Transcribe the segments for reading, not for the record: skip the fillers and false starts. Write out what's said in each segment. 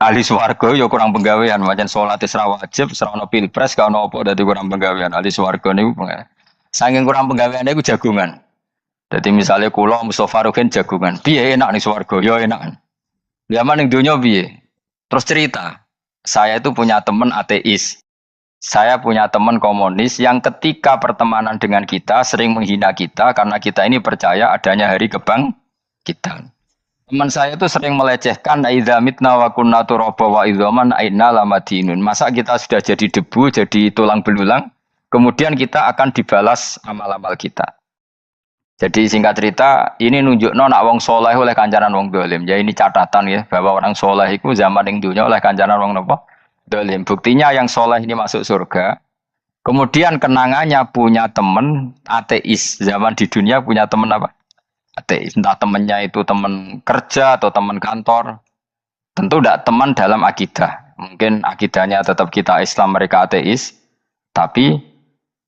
ahli swarga ya kurang penggawean, macam salat isra wajib, serana pilpres gak ono apa dadi kurang penggawean. Ahli swarga niku saking kurang penggaweane iku jagungan. Jadi misalnya kula Mustofa Rukin jagungan, piye enak nih swarga, ya enak. Zaman ning donya piye? Terus cerita, saya itu punya teman ateis. Saya punya teman komunis yang ketika pertemanan dengan kita sering menghina kita karena kita ini percaya adanya hari kebangkitan. Teman saya itu sering melecehkan idza mitna wa kunna turaba wa idzaman aina lamadinun. Masa kita sudah jadi debu, jadi tulang belulang, kemudian kita akan dibalas amal-amal kita. Jadi singkat cerita, ini nunjukno nak wong soleh oleh kancanan wong dolim. Ya ini catatan ya, bahwa orang soleh itu zaman yang dunia oleh kancanan wong nopo dolim. Buktinya yang soleh ini masuk surga. Kemudian kenangannya punya teman ateis. Zaman di dunia punya teman apa? Ateis. Entah temannya itu teman kerja atau teman kantor. Tentu tidak teman dalam akidah. Mungkin akidahnya tetap kita Islam, mereka ateis. Tapi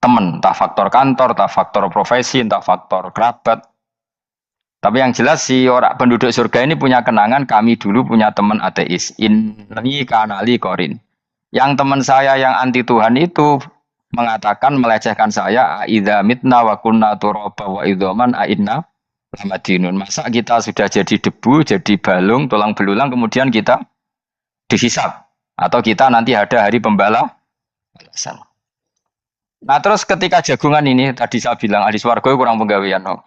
teman, entah faktor kantor, entah faktor profesi, entah faktor kerabat. Tapi yang jelas si orang penduduk surga ini punya kenangan, kami dulu punya teman ateis. Ini kanali korin. Yang teman saya yang anti Tuhan itu mengatakan, melecehkan saya, idza mitna wa kunna turaba wa idzaman ainna lamadinun. Masa kita sudah jadi debu, jadi balung, tulang belulang, kemudian kita dihisab. Atau kita nanti ada hari pembalasan. Nah terus ketika jagungan ini tadi saya bilang ahli swarga kurang penggawean. No.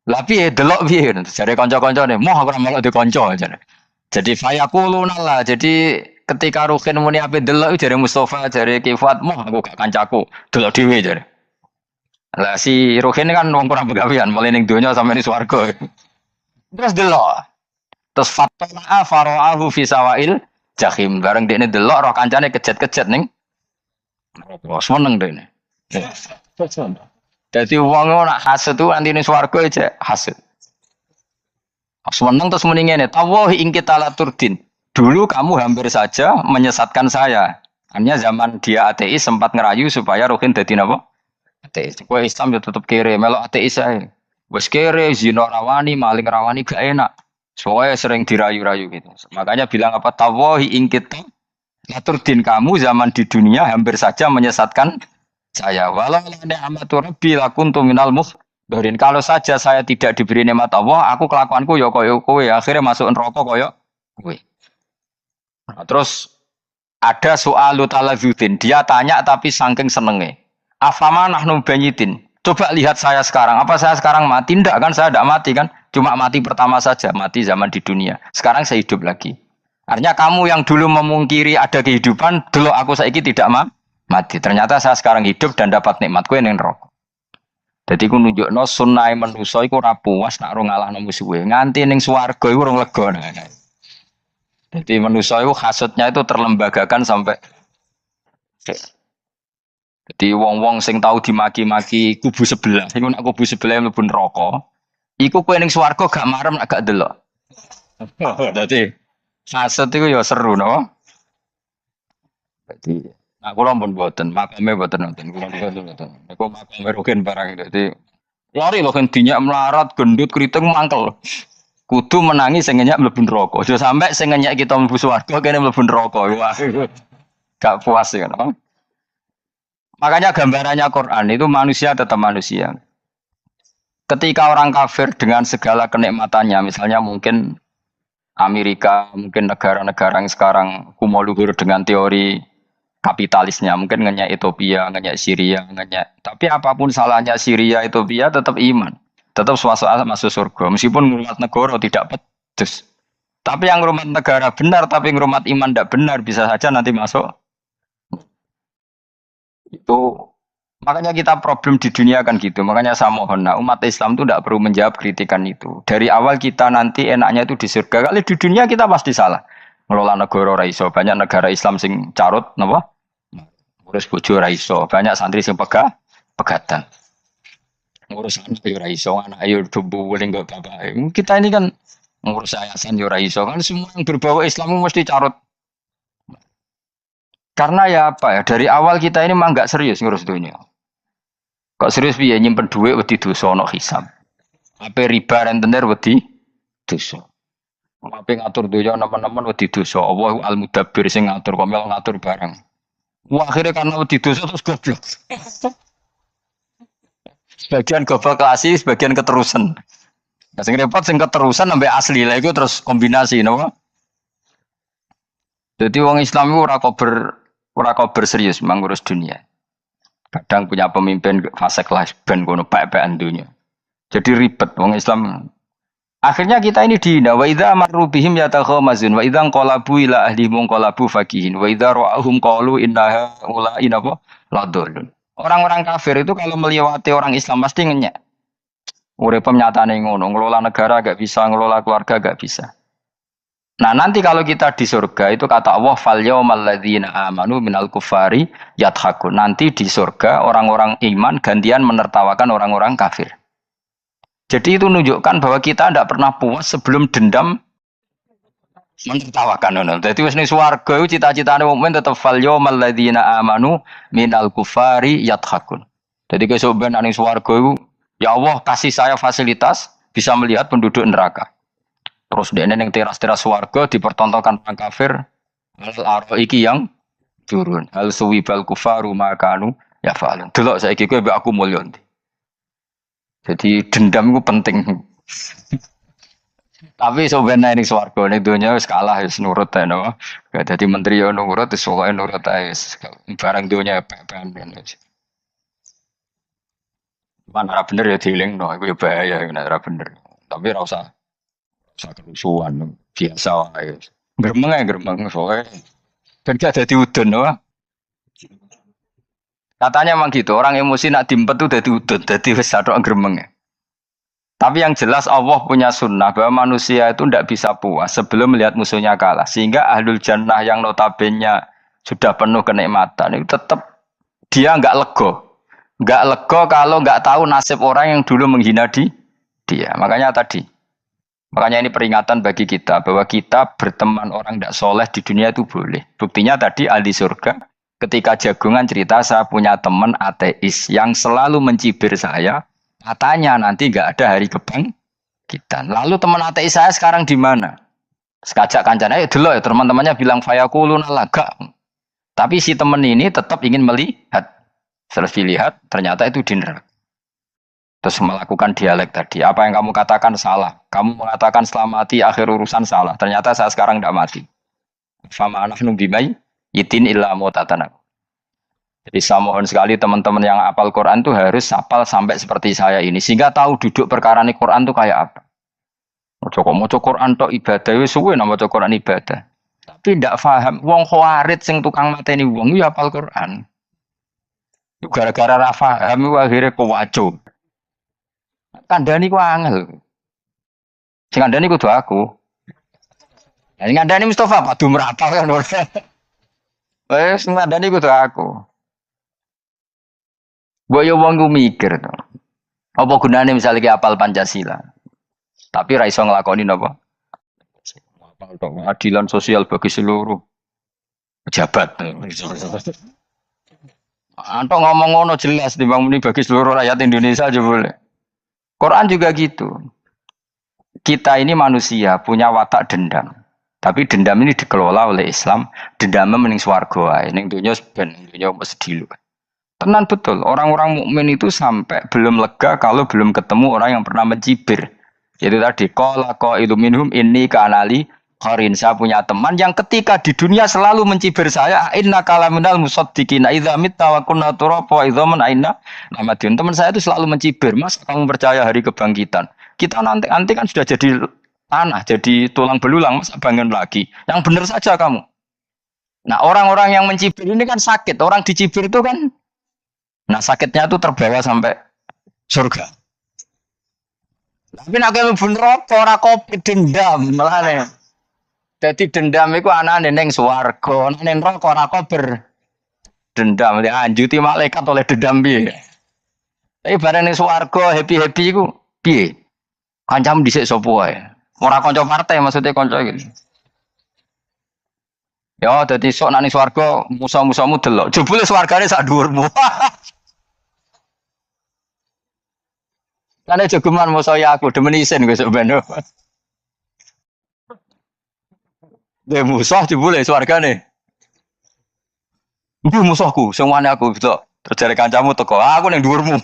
Lah piye delok piye jare kanca-kancane, moh aku ora melok di kanca jare. Jadi fayaquluna lah. Jadi ketika Ruhin muni ape delok jare Mustofa, jare Kifat, moh aku gak kancaku, delok dhewe jare. Lah si Ruhin kan wong kurang penggawean, mulai ning donya sampe ning swarga. Terus delok. Terus fatana faraahu fi sawail jahim. Bareng dekne delok roh kancane kejet-kejet ning neraka. Seneng dekne. Jadi uang nak hasud tu nanti nih swargo aja hasud. Seneng terus mendingin ya. Tawahi ingkita laturdin. Dulu kamu hampir saja menyesatkan saya. Hanya zaman dia ateis sempat ngerayu supaya Ruhin jadi apa? Ateis. Kue Islam ya tetap kere. Melok ateis saya. Wes kere, zina rawani, maling rawani gak enak. Soalnya sering dirayu-rayu gitu. Makanya bilang apa? Tawahi ingkita laturdin, kamu zaman di dunia hampir saja menyesatkan saya. Walau ni'matu rabbi lakuntu minal muhdharin. Kalau saja saya tidak diberi nikmat Allah, aku kelakuanku ya koyo kowe, akhirnya masuk neraka koyo kowe. Nah, terus ada soal taladzudin. Dia tanya tapi saking senenge. Afama nahnu banyitin. Coba lihat saya sekarang. Apa saya sekarang mati? Tidak kan, saya tidak mati kan. Cuma mati pertama saja, mati zaman di dunia. Sekarang saya hidup lagi. Artinya kamu yang dulu memungkiri ada kehidupan, dulu aku saiki tidak mati. Ternyata saya sekarang hidup dan dapat nikmat kue ning neraka. Jadi ku nunjukno sunnahe manusa iku ora puas nak ora ngalahno musuhe. Nganti ning swarga iku ora lega. Jadi manusa iku hasudnya itu terlembagakan sampai. Jadi wong-wong sing tahu dimaki-maki kubu sebelah, iku nak kubu sebelah mlebu neraka, iku kowe ning swarga gak marem nak gak delok. Dadi hasud iku ya seru no. Jadi aku pun buatan, makamnya buatan nonton. Aku makamnya Ruhin barang itu. Lari loh kan dinyak melarat, gendut, keriting, mangkel. Kudu menangis sengenyak mlebu neraka. Aja sampai sengenyak kita mlebu swarga kene mlebu neraka. Wah, gak puas ya kan. Makanya gambarannya Quran itu manusia tetap manusia. Ketika orang kafir dengan segala kenikmatannya, misalnya mungkin Amerika, mungkin negara-negara yang sekarang kumo luhur dengan teori kapitalisnya, mungkin ngenyak Ethiopia, ngenyak Syria, ngenyak. Tapi apapun salahnya Syria, Ethiopia tetap iman, tetap suasana masuk surga. Meskipun ngurmat negara tidak pedes. Tapi yang ngurmat negara benar, tapi ngurmat iman tidak benar, bisa saja nanti masuk. Itu makanya kita problem di dunia kan gitu. Makanya saya mohon, nah, umat Islam itu tidak perlu menjawab kritikan itu. Dari awal kita nanti enaknya itu di surga. Kali di dunia kita pasti salah. Ngelola negara raiso, banyak negara Islam sing carut, napa? Ngurus bojo raiso, banyak santri sing pegatan. Ngurus anak yo raiso, anak ayo debu paling enggak bapak. Kita ini kan ngurus yayasan yo raiso, kan semua yang berbau Islam mesti carut. Karena ya apa ya, dari awal kita ini mah enggak serius ngurus dunia. Kok serius piye nyimpen duit wedi dosa ono hisab. Ape riba rentenir wedi dosa. Ape ngatur dunya nemen-nemen wedi dosa. Allah al-mudabbir sing ngatur komel ngatur barang. Wah, akhirnya karena wedi dosa terus goblok. Sebagian goblok klasik, sebagian keterusan. Nah, sing repot sing keterusan sampai asli lah itu terus kombinasi napa? Jadi wong Islam itu ora kober serius mengurus dunia. Kadang punya pemimpin fasik lah ben kono bae-baean dunia. Jadi ribet wong Islam. Akhirnya kita ini dihina wa idza marru bihim yatakhamazun wa idza qalabu ila ahlihim qalabu fakihin wa idza ra'ahum qalu innaha ulaina apa ladallun. Orang-orang kafir itu kalau melewati orang Islam pasti ngenyek. Urip nyatane ngono, ngelola negara gak bisa, ngelola keluarga gak bisa. Nah, nanti kalau kita di surga itu kata Allah fal yaumal ladzina amanu minal kufari yadhakun. Nanti di surga orang-orang iman gantian menertawakan orang-orang kafir. Jadi itu menunjukkan bahwa kita tidak pernah puas sebelum dendam menertawakan. Jadi wis ning swarga iku cita-citane mukmin tetep fal yaumal ladzina amanu minal kufari yadhakun. Jadi besok ben ning swarga iku ya Allah kasih saya fasilitas bisa melihat penduduk neraka. Terus dia neng teras-teras swarga dipertontonkan orang kafir al iki yang turun hal suwibal kufaru makanu ya fa'alun. Delok saiki kowe mbek aku mulya. Jadi dendam itu penting. Tapi sebenarnya ini swarga ning donya wis kalah wis nurut ae no. Gak dadi menteri yo nurut wis pokoke nurut ae barang donya pepen. Mana ra bener ya dielingno iku ya bahaya nek ra bener. Tapi ora usah kerusuhan biasa wae. Gremeng ae gremeng soalnya. Ben gak dadi udun no. Katanya memang gitu, orang emosi nak dimpet tuh dadi udun, dadi wis satok gremeng. Tapi yang jelas Allah punya sunnah bahwa manusia itu tidak bisa puas sebelum melihat musuhnya kalah. Sehingga ahlul jannah yang notabene sudah penuh kenikmatan itu tetap dia nggak lego. Nggak lego kalau nggak tahu nasib orang yang dulu menghina dia. Makanya ini peringatan bagi kita bahwa kita berteman orang tidak soleh di dunia itu boleh. Buktinya tadi ahli surga ketika jagungan cerita saya punya teman ateis yang selalu mencibir saya. Katanya nanti nggak ada hari kebangkitan. Lalu teman ateis saya sekarang di mana? Sekajak kancana dulu ya teman-temannya bilang fayakulun laga. Tapi si teman ini tetap ingin melihat. Setelah dilihat ternyata itu di neraka. Terus melakukan dialek tadi. Apa yang kamu katakan salah. Kamu mengatakan selamati akhir urusan salah. Ternyata saya sekarang tidak mati. Fama anahnu bimai itin illa mutatana. Jadi saya mohon sekali teman-teman yang hafal Quran itu harus hafal sampai seperti saya ini. Sehingga tahu duduk perkara ini Quran itu kayak apa. Mau Quran tok ibadah. Suwe nama Quran ibadah. Tapi tidak paham. Wong khawarit sing tukang mateni wong ya hafal Quran. Gara-gara ra paham akhirnya kewaco. Kandhani ku angel. Sing kandhani kudu aku. Sing kandhani Mustafa padu merata kan. Wes ngandhani kudu aku. Boyo wong ku mikir to. Apa gunane misalnya ki apal Pancasila. Tapi ra iso nglakoni napa? Apal tok adilan sosial bagi seluruh pejabat. Antok ngomong ngono jelas timbang muni bagi seluruh rakyat Indonesia aja boleh. Quran juga gitu. Kita ini manusia punya watak dendam. Tapi dendam ini dikelola oleh Islam. Dendamnya mending swarga ae. Ning donya ben donya mesti dilu. Tenan betul, orang-orang mukmin itu sampai belum lega kalau belum ketemu orang yang pernah mencibir. Itu tadi qala qailu minhum inni kanali qarin. Saya punya teman yang ketika di dunia selalu mencibir saya, inna kalaminal musaddiqina idza mitta wa kunna turaba wa idzaman aina namadun. Teman saya itu selalu mencibir, "Mas, kamu percaya hari kebangkitan? Kita nanti kan sudah jadi tanah, jadi tulang belulang, Mas, bangun lagi. Yang benar saja kamu." Nah, orang-orang yang mencibir ini kan sakit. Orang dicibir itu kan nah sakitnya itu terbawa sampai surga. Tapi nak mlebu neraka ora kopi dendam melane. Dadi dendam iku anane ning swarga, ning neraka ora kober. Dendam dianjuti malaikat oleh dendam piye. Tapi bareng ning swarga happy-happy iku piye? Kancam dhisik sapa wae. Ora kanca partai maksudnya kanca iki. Ya dadi sok nang swarga musa-musamu delok. Jebule swargane sak dhuwurmu. Karena jogeman mau saya aku demen isin gue sebenarnya. Dia musuh jebule swargane. Ndi musuhku, sing wani aku gitu. Terus jare kancamu teko, aku ning dhuwurmu.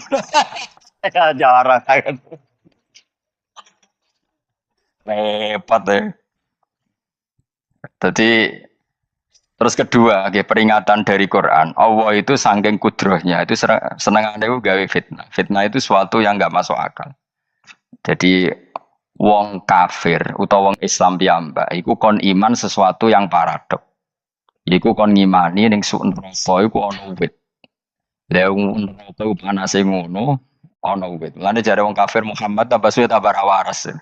Ya jarang kan. Repot deh. Jadi terus kedua, peringatan dari Quran. Allah itu saking kudrohnya itu senengannya itu gawe fitnah. Fitnah itu suatu yang nggak masuk akal. Jadi wong kafir utawa wong Islam piyambak iku kon iman sesuatu yang paradok. Iku kon ngimani ning suk neraka iku ana wit. Lah wong neraka iku panase ngono ana wit. Lane jare wong kafir Muhammad tambah suwe tambah ra waras.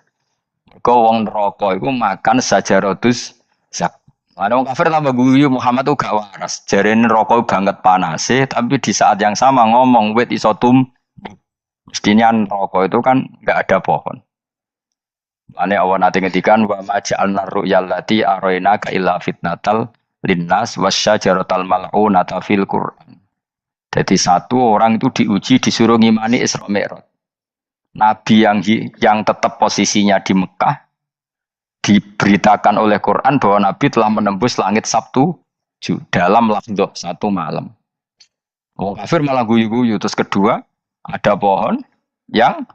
Mergo wong neraka iku makan sajarotus zak. Lane wong kafir tambah guyu Muhammad tuh gak waras. Jarene neraka banget panase tapi di saat yang sama ngomong wit iso mestinya neraka itu kan nggak ada pohon. Ane awan nanti ngedikan wa maja'alna ru'yal lati arainaka illa fitnatal linnas wasyajaratal mal'unata fil Qur'an. Jadi satu orang itu diuji disuruh ngimani Isra Mi'raj. Nabi yang tetap posisinya di Mekah diberitakan oleh Quran bahwa Nabi telah menembus langit Sabtu dalam lafdh satu malam. Orang kafir malah guyu-guyu. Terus kedua ada pohon yang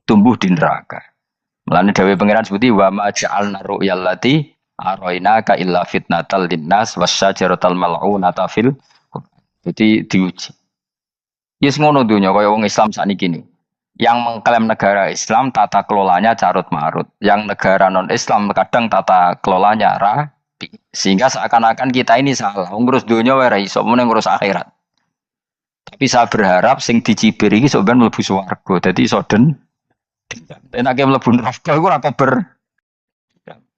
tumbuh di neraka. Melani dawe pangeran sebuti wa ma ja'alna ru'yal lati arainaka illa fitnatal linnas wasyajaratal mal'unata fil. Jadi diuji. Yes ngono dunya kaya wong Islam sakniki nih. Yang mengklaim negara Islam tata kelolanya carut marut. Yang negara non Islam kadang tata kelolanya rapi. Sehingga seakan-akan kita ini salah. Ngurus dunia wae iso mene ngurus akhirat. Tapi saya berharap sing dicibir iki sok ben mlebu swarga. Dadi iso den. Enake mlebu neraka iku ora kober.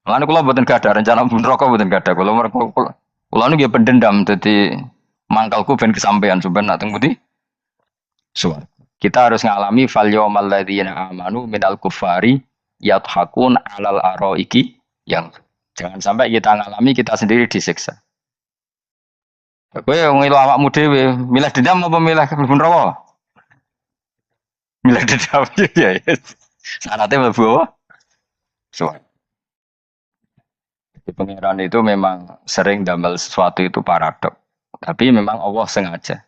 Lan kula mboten gadah rencana mlebu neraka mboten gadah. Kula niku ya pendendam dadi mangkalku ben kesampaian sampeyan nak teng pundi? Swarga. Kita harus ngalami fal yawmal ladzina amanu minal kufari yadhakun alal araiki yang jangan sampai kita ngalami kita sendiri disiksa. Kowe ngilu awakmu dhewe, milih dendam apa milih mlebu neraka? Milih dendam ya. Syaratnya mlebu apa? Swarga. Di pengiran itu memang sering damel sesuatu itu paradok. Tapi memang Allah sengaja.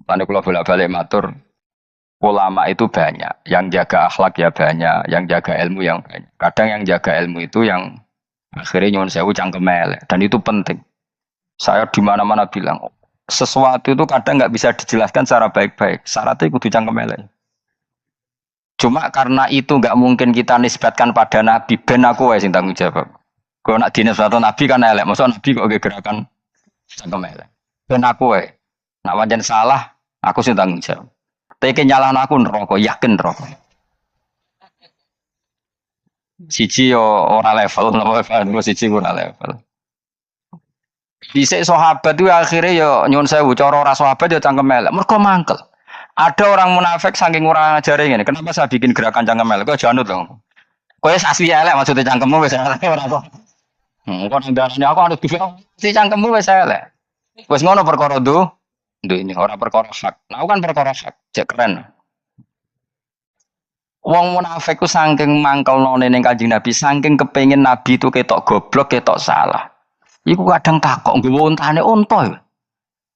Lalu kalau bolak-balik matur, ulama itu banyak, yang jaga akhlak ya banyak, yang jaga ilmu yang banyak. Kadang yang jaga ilmu itu yang akhirnya nyuwun sewu cangkem elek, dan itu penting. Saya di mana-mana bilang, sesuatu itu kadang nggak bisa dijelaskan secara baik-baik. Syaratnya kudu cangkem elek. Cuma karena itu nggak mungkin kita nisbatkan pada Nabi, ben aku sing tanggung jawab. Kalau nak dinisbatkan Nabi kan elek, maksudnya Nabi kok gerakan cangkem elek. Ben aku nak wajan salah, aku sing tanggung jawab. Tapi nyalahan aku neraka, yakin neraka. Siji yo ora level, napa siji ora level. Dhisik sahabat itu akhirnya yo nyuwun sewu cara ora sahabat yo cangkem elek. Mergo mangkel. Ada orang munafik saking ora ngajari ngene. Kenapa saya bikin gerakan cangkem elek? Kok janut dong. Kowe asli elek maksudnya cangkemmu wis elek ora kok. Kok ndarane aku anut gifek si cangkemmu wis elek. Wis ngono perkara ini orang perkara hak. Nah, kan perkara hak, cek keren. Wong munafik ku saking mangkel none ning Kanjeng Nabi, saking kepengin Nabi itu ketok goblok, ketok salah. Iku kadang takok nggowo untane unta.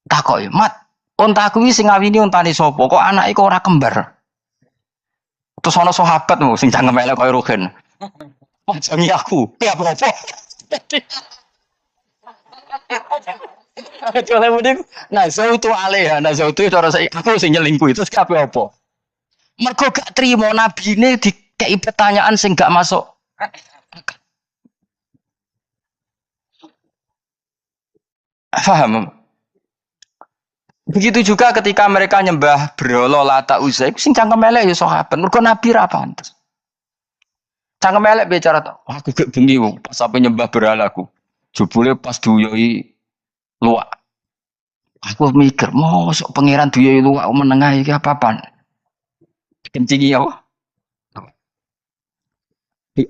Takok, "Mat, unta kuwi sing ngawini untane sapa? Kok anake kok ora kembar?" Terus ana sahabat sing cangkem elek koyo Ruhin. Pajangi aku, ya apa-apa. Coba mending, nah sautu alih, nah sautu cara saya aku sing nyelingkuh itu kabeh apa? Mergo gak trimo nabine dikei pertanyaan sing gak masuk. Paham? Begitu juga ketika mereka nyembah berhala Lata Uzza, sing cangkem elek ya sahabat. Mergo nabi ra pantes. Cangkem elek bicara to, aku gak bengi pas sampe nyembah berhalaku. Jebule pas duyoi luak. Aku mikir, mosok pangeran duyoi luak menengah iki apa-apaan? Kencingi apa?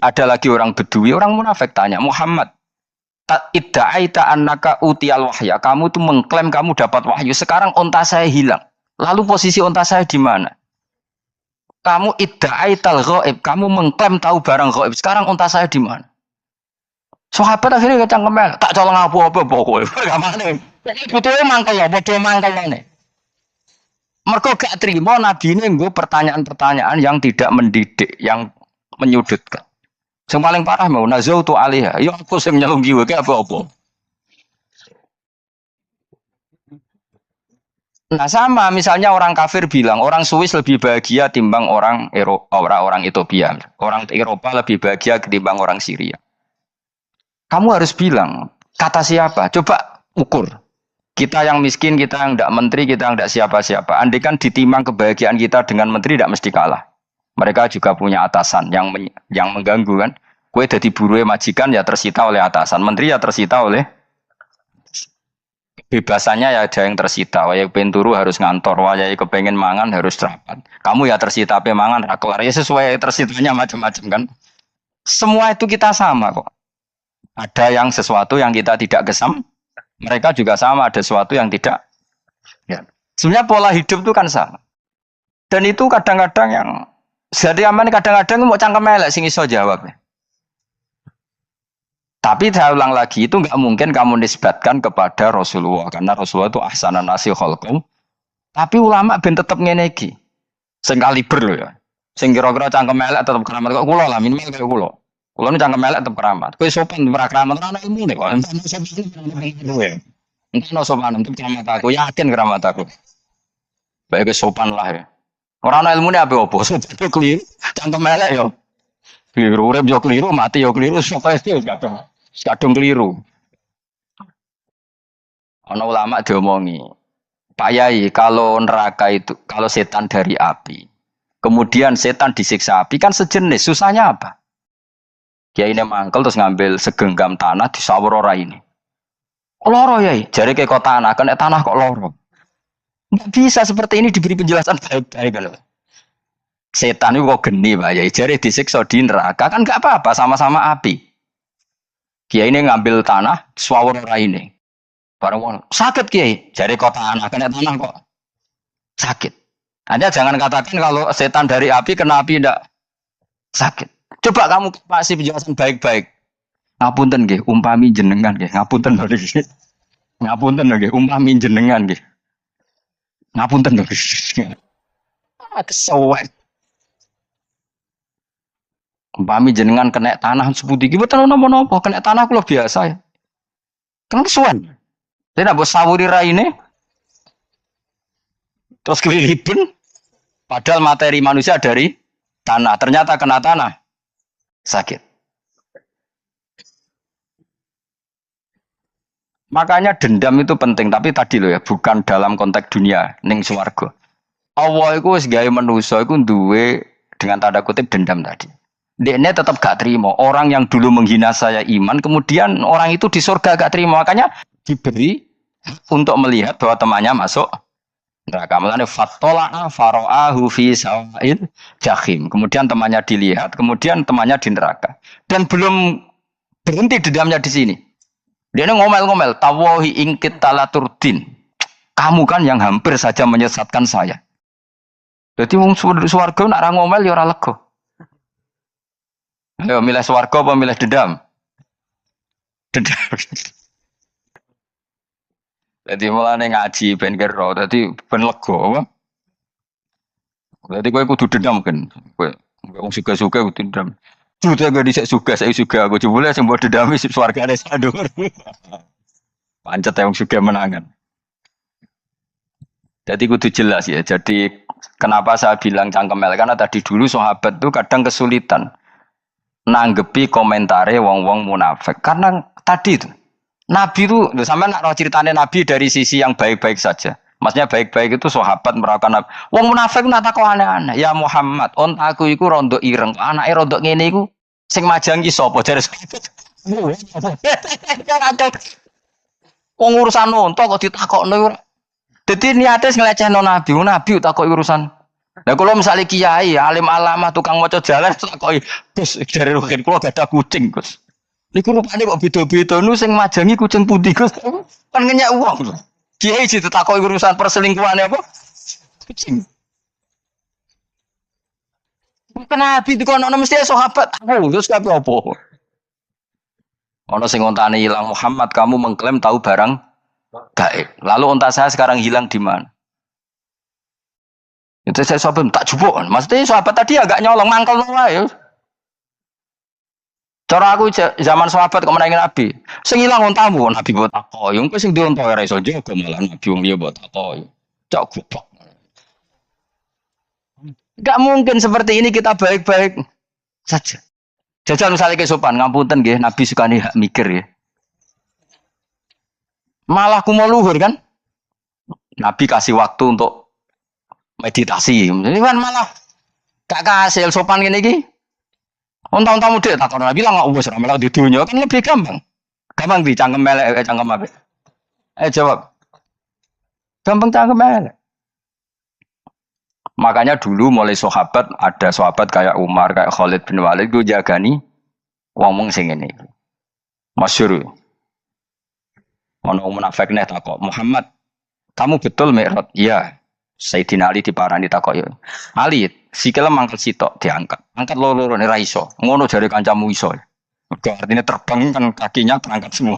Ada lagi orang Bedui, orang munafik tanya, Muhammad, idda'aita annaka utiyal wahya. Kamu tuh mengklaim kamu dapat wahyu. Sekarang onta saya hilang. Lalu posisi onta saya di mana? Kamu idda'aital ghaib. Kamu mengklaim tahu barang ghaib. Sekarang onta saya di mana? Sahabat akhirnya kecangkem elek, tak colong apa-apa pokoke. Gamane. Butuhe mangkel ya, padha mangkelane. Mergo gak trimo nabine nggo pertanyaan-pertanyaan yang tidak mendidik, yang menyudutkan. Yang paling parah mau nazautu alaiha. Ya aku sing nyelunggi wae apa-apa. Nah sama misalnya orang kafir bilang orang Swiss lebih bahagia timbang orang Eropa, orang Ethiopia. Orang Eropa lebih bahagia ketimbang orang Syria. Kamu harus bilang kata siapa? Coba ukur. Kita yang miskin, kita yang tidak menteri, kita yang tidak siapa-siapa. Andai kan ditimang kebahagiaan kita dengan menteri tidak mesti kalah. Mereka juga punya atasan yang mengganggu kan. Kue jadi buruh majikan ya tersita oleh atasan, menteri ya tersita oleh bebasannya ya ada yang tersita. Waya kepengen turu harus ngantor, waya kepengen mangan harus rapat. Kamu ya tersita pe mangan rakelar ya sesuai tersitanya macam-macam kan. Semua itu kita sama kok. Ada yang sesuatu yang kita tidak gesam, mereka juga sama ada sesuatu yang tidak. Ya. Sebenarnya pola hidup itu kan sama. Dan itu kadang-kadang yang jadi aman kadang-kadang mau cangkem elek sing iso jawab. Tapi saya ulang lagi itu nggak mungkin kamu nisbatkan kepada Rasulullah karena Rasulullah itu ahsanan nasi khalqum. Tapi ulama ben tetep ngene iki. Sing kaliber lho ya. Sing kira-kira cangkem elek tetep keramat kok kula lah minimal kaya kula. Kula nu cangkem elek tetep keramat. Kowe sopan ora keramat ora ana ilmune kok. Entah sopan untuk keramat aku yakin keramat aku. Baik sopan lah ya. Ora ana ilmune apa-apa. Sopan keliru. Cangkem elek ya. Keliru urip yo keliru, mati yo keliru, sok itu kadung keliru. Ana ulama diomongi, Pak Yai, kalau neraka itu, kalau setan dari api, kemudian setan disiksa api, kan sejenis, susahnya apa? Kiai ini mangkel terus ngambil segenggam tanah di sawur ora ini. Loro Yai, jari ke kota tanah, kena tanah kok loro. Nggak bisa seperti ini diberi penjelasan baik-baik kalau. Setan itu kok geni Pak Yai, jari disiksa di neraka, kan nggak apa-apa, sama-sama api. Kiai ini ngambil tanah, swawur ora ini. Barang sakit Kiai, jari kota tanah, kena tanah kok sakit. Anda jangan katakan kalau setan dari api kena api tidak sakit. Coba kamu kasih penjelasan baik-baik. Ngapunten nggih, umpami jenengan nggih, ngapunten lho nggih. Ngapunten lho nggih, umpami jenengan nggih. Ngapunten lho. Kesuwen. Umpami jenengan kena tanah seputih iki mboten napa-napa, kena tanah kula biasa ya. Kan kesuwen. Saya nak sawuri raine. Terus kelilipan. Padahal materi manusia dari tanah, ternyata kena tanah sakit. Makanya dendam itu penting, tapi tadi loh ya, bukan dalam konteks dunia, ning swarga. Allah iku wis gawe manusa iku duwe dengan tanda kutip dendam tadi. Dia tetap gak terima. Orang yang dulu menghina saya iman, kemudian orang itu di surga gak terima. Makanya diberi untuk melihat bahwa temannya masuk neraka. Makanya fattola'a faro'ahu fi sawa'il jahim. Kemudian temannya dilihat, kemudian temannya di neraka. Dan belum berhenti dendamnya di sini. Dia ngomel-ngomel, tawahi ingkit talaturdin. Kamu kan yang hampir saja menyesatkan saya. Jadi wong swarga nak ra ngomel ya ora lega. Ayo milih swarga apa milih dendam? Dendam. Jadi mulane ngaji ben kero, dadi ben lega apa? Dadi kowe kudu dendam kan. Kowe wong suka-suka kudu dendam. Sudah gak dhisik suka, saya juga aku jebule sing mbok dendami swargane sandur. Pancet wong suka menangan. Jadi kudu jelas ya. Jadi kenapa saya bilang cangkemel karena tadi dulu sahabat tuh kadang kesulitan nanggepi komentare wong-wong munafik karena tadi itu Nabi itu sama nak ceritanya Nabi dari sisi yang baik-baik saja. Maksudnya baik-baik itu sahabat merawakan Nabi. Wong munafik nak takok aneh-aneh. Ya Muhammad, ontaku iku rondo ireng, anake rondo ngene iku sing majang ki sapa jare sahabat. Wong urusan onto kok ditakokno ora. Dadi niate nglecehno Nabi, Nabi takoki urusan. Lah kalau misalnya kiai, alim alamah, tukang maca jalan, takoki, Gus dari rukin kula gak ada kucing, Gus. Niku rupane kok beda-beda nu sing majangi kucing putih, Gus. Kan ngenyak uang lho. Kiai ditakoki urusan perselingkuhane apa? Kucing. Kenapa Nabi dikono mesti sahabat. Terus kabeh apa? Ono sing ontane hilang Muhammad, kamu mengklaim tahu barang gaib. Lalu onta saya sekarang hilang di mana? Itu saya sahabat tak jupuk. Maksudnya sahabat tadi agak nyolong mangkel wae. Cara aku zaman sahabat kok menangi Nabi. Sing ilang ontamu, Nabi buat takoy. Engko sing dionto ora iso jaga malah Nabi wong liya buat takoy. Cok goblok. Enggak mungkin seperti ini kita baik-baik saja. Jajal misalnya ke sopan, ngapunten nggih, Nabi sukani hak mikir ya. Malah ku mau luhur kan? Nabi kasih waktu untuk meditasi. Ini kan malah gak kasih sopan gini iki. Ontang-ontang muda tak orang bilang nggak ubah seram di dunia kan lebih gampang. Gampang di cangkem melek, cangkem apa? Jawab. Gampang cangkem melek. Makanya dulu mulai sahabat ada sahabat kayak Umar, kayak Khalid bin Walid itu jagani wong sing ngene iki. Masyhur. Ono munafik nek takok, "Muhammad, kamu betul Mi'raj?" Iya. Sayyidina Ali diparani takok ya. Ali, sikile mangkel sitok diangkat. Angkat loro-loro ora iso. Ngono jare kancamu iso. Mergo artinya terbang kan kakinya terangkat semua.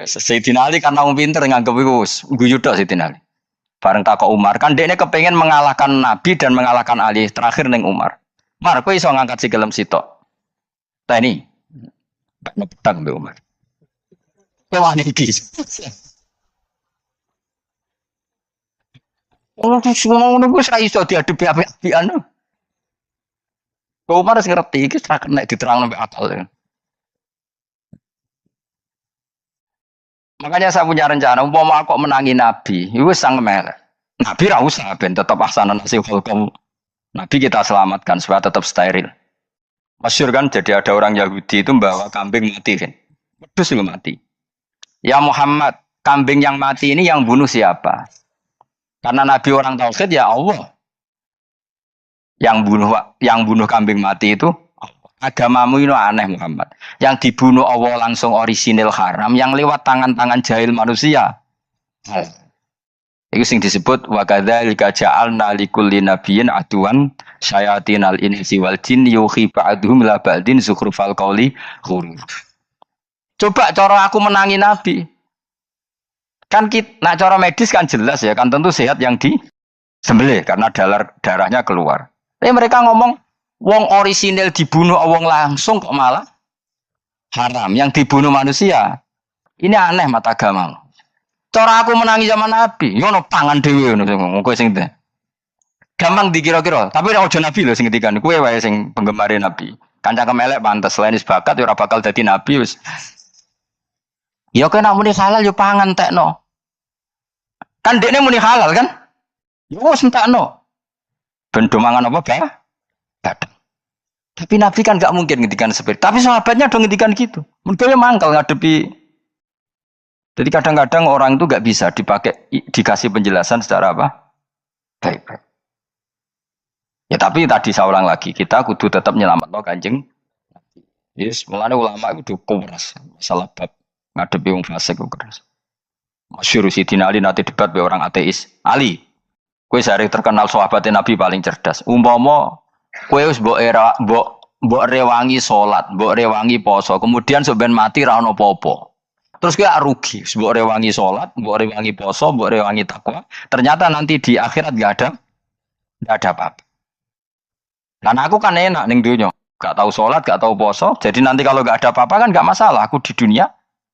Sayyidina Ali karena wong pinter nganggep iku wis guyu tok Sayyidina Ali. Bareng takok Umar, kan dekne kepengin mengalahkan Nabi dan mengalahkan Ali. Terakhir ning Umar. Umar, kowe iso ngangkat sikilem sitok. Tani. Pak nepetang mbek Umar. Kowe wani iki. Oh, semua ngono wis ra iso diadepi apik-apikan. Kok Umar wis ngerti iki ora kena diterangno mbek akal. Makanya saya punya rencana, umpama aku menangi Nabi, itu sang melek. Nabi ra usah ben tetap ahsanan nasi hukum. Nabi kita selamatkan supaya tetap steril. Masyhur kan, jadi ada orang Yahudi itu membawa kambing mati kan. Wedhus juga mati. Ya Muhammad, kambing yang mati ini yang bunuh siapa? Karena Nabi orang tauhid ya Allah. Yang bunuh kambing mati itu agamamu ini aneh Muhammad. Yang dibunuh Allah langsung orisinil haram, yang lewat tangan-tangan jahil manusia. Itu sing disebut wa kadzalika ja'alna likulli nabiyyin aduwan syayatinal insi wal jin yuhi ba'dhum la ba'din zukhrufal qauli ghurur. Coba cara aku menangi Nabi. Kan nak cara medis kan jelas ya, kan tentu sehat yang disembelih karena darahnya keluar. Tapi mereka ngomong wong orisinil dibunuh wong langsung kok malah haram yang dibunuh manusia. Ini aneh mata agama. Cara aku menangi zaman Nabi, ngono pangan dhewe ngono kowe sing gampang dikira-kira, tapi ora aja Nabi lho sing ngendikan, kowe wae sing penggemar Nabi. Kanca kemelek pantes selain bakat ora bakal dadi Nabi wis. Ya kena muni halal yo pangan tekno. Kan dekne muni halal kan? Yo wis entekno. Ben do mangan apa bae? Badang. Tapi Nabi kan gak mungkin ngendikan seperti. Tapi sahabatnya dong ngendikan gitu. Mergo mangkel ngadepi. Jadi kadang-kadang orang itu gak bisa dikasih penjelasan secara apa? Baik-baik. Ya tapi tadi saya ulang lagi, kita kudu tetap nyelametno Kanjeng. Yes, mulane ulama itu keras masalah bab ngadepi wong fasik kok keras. Masyhur Sidina Ali nanti debat be orang ateis. Ali, kowe sehari terkenal sahabatnya Nabi paling cerdas. Umpama kowe wis mbok rewangi salat, mbok rewangi poso, kemudian sampean mati ra ono apa-apa. Terus kowe rugi, mbok rewangi salat, mbok rewangi poso, mbok rewangi takwa, ternyata nanti di akhirat enggak ada apa-apa. Lan aku kan enak ning donya, gak tahu salat, gak tahu poso, jadi nanti kalau enggak ada apa-apa kan enggak masalah. Aku di dunia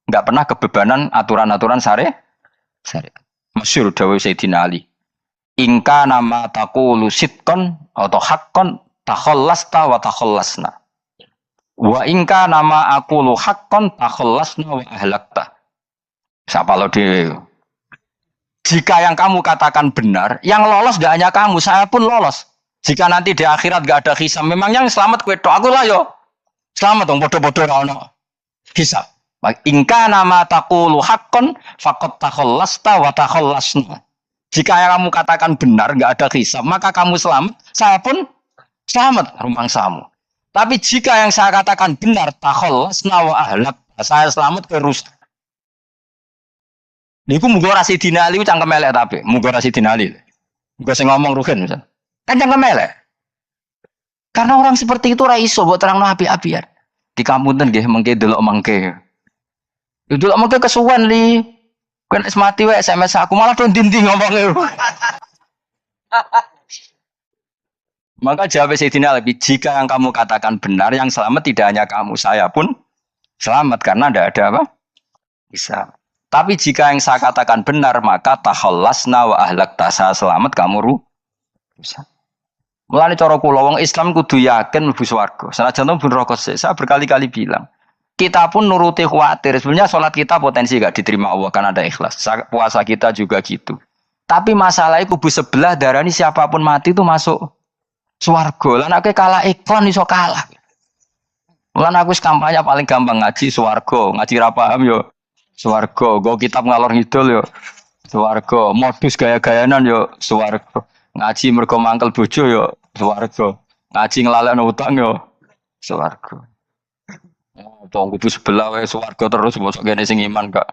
enggak pernah kebebanan aturan-aturan syariat. Masyhur dawuh Sayyidina Ali. Ingka nama taqulu sidqan atau haqqan takhallasta wa takhallasna. Wa ingka nama aqulu haqqan takhallasna wa ahlakta. Siapa lo di? Jika yang kamu katakan benar, yang lolos gak hanya kamu, saya pun lolos. Jika nanti di akhirat gak ada hisab, memang yang selamat kue tok. Aku lah yo. Selamat dong, bodoh-bodoh ra ono hisab. Ingka nama taqulu haqqan faqad takhallasta wa takhallasna. Jika yang kamu katakan benar, nggak ada hisab, maka kamu selamat, saya pun selamat rumangsamu. Tapi jika yang saya katakan benar, takhallasna wa ahlak, saya selamat ke rusak. Niku muga Rasidina Ali cangkem elek tapi, muga Rasidina Ali. Muga sing ngomong Ruhin misal. Kan cangkem elek. Karena orang seperti itu ra iso mbok terangno api-apian. Ki kamunten nggih mengke delok mengke. Delok mengke kesuwen li. Kan wis mati wae SMS aku malah do ndi ngomongnya. Maka jawab Sayyidina Ali, jika yang kamu katakan benar, yang selamat tidak hanya kamu, saya pun selamat karena tidak ada apa? Bisa. Tapi jika yang saya katakan benar, maka takhallasna wa ahlak tasa selamat kamu rusak. Mulane cara kula wong Islam kudu yakin mlebu swarga. Senajan to neraka saya berkali-kali bilang, kita pun nuruti khawatir. Sebenarnya sholat kita potensi gak diterima Allah karena ada ikhlas. Puasa kita juga gitu. Tapi masalahnya kubu sebelah darah ini siapapun mati itu masuk swarga. Lan aku kalah iklan iso kalah. Lan aku kampanye paling gampang ngaji swarga, ngaji ra paham yo swarga, go kitab ngalor ngidul yo swarga, modus gaya-gayanan yo swarga. Ngaji mergo mangkel bojo yo swarga. Ngaji nglalekno utang yo swarga. Oh, kubu sebelah wae swarga terus mosok kene sing iman gak.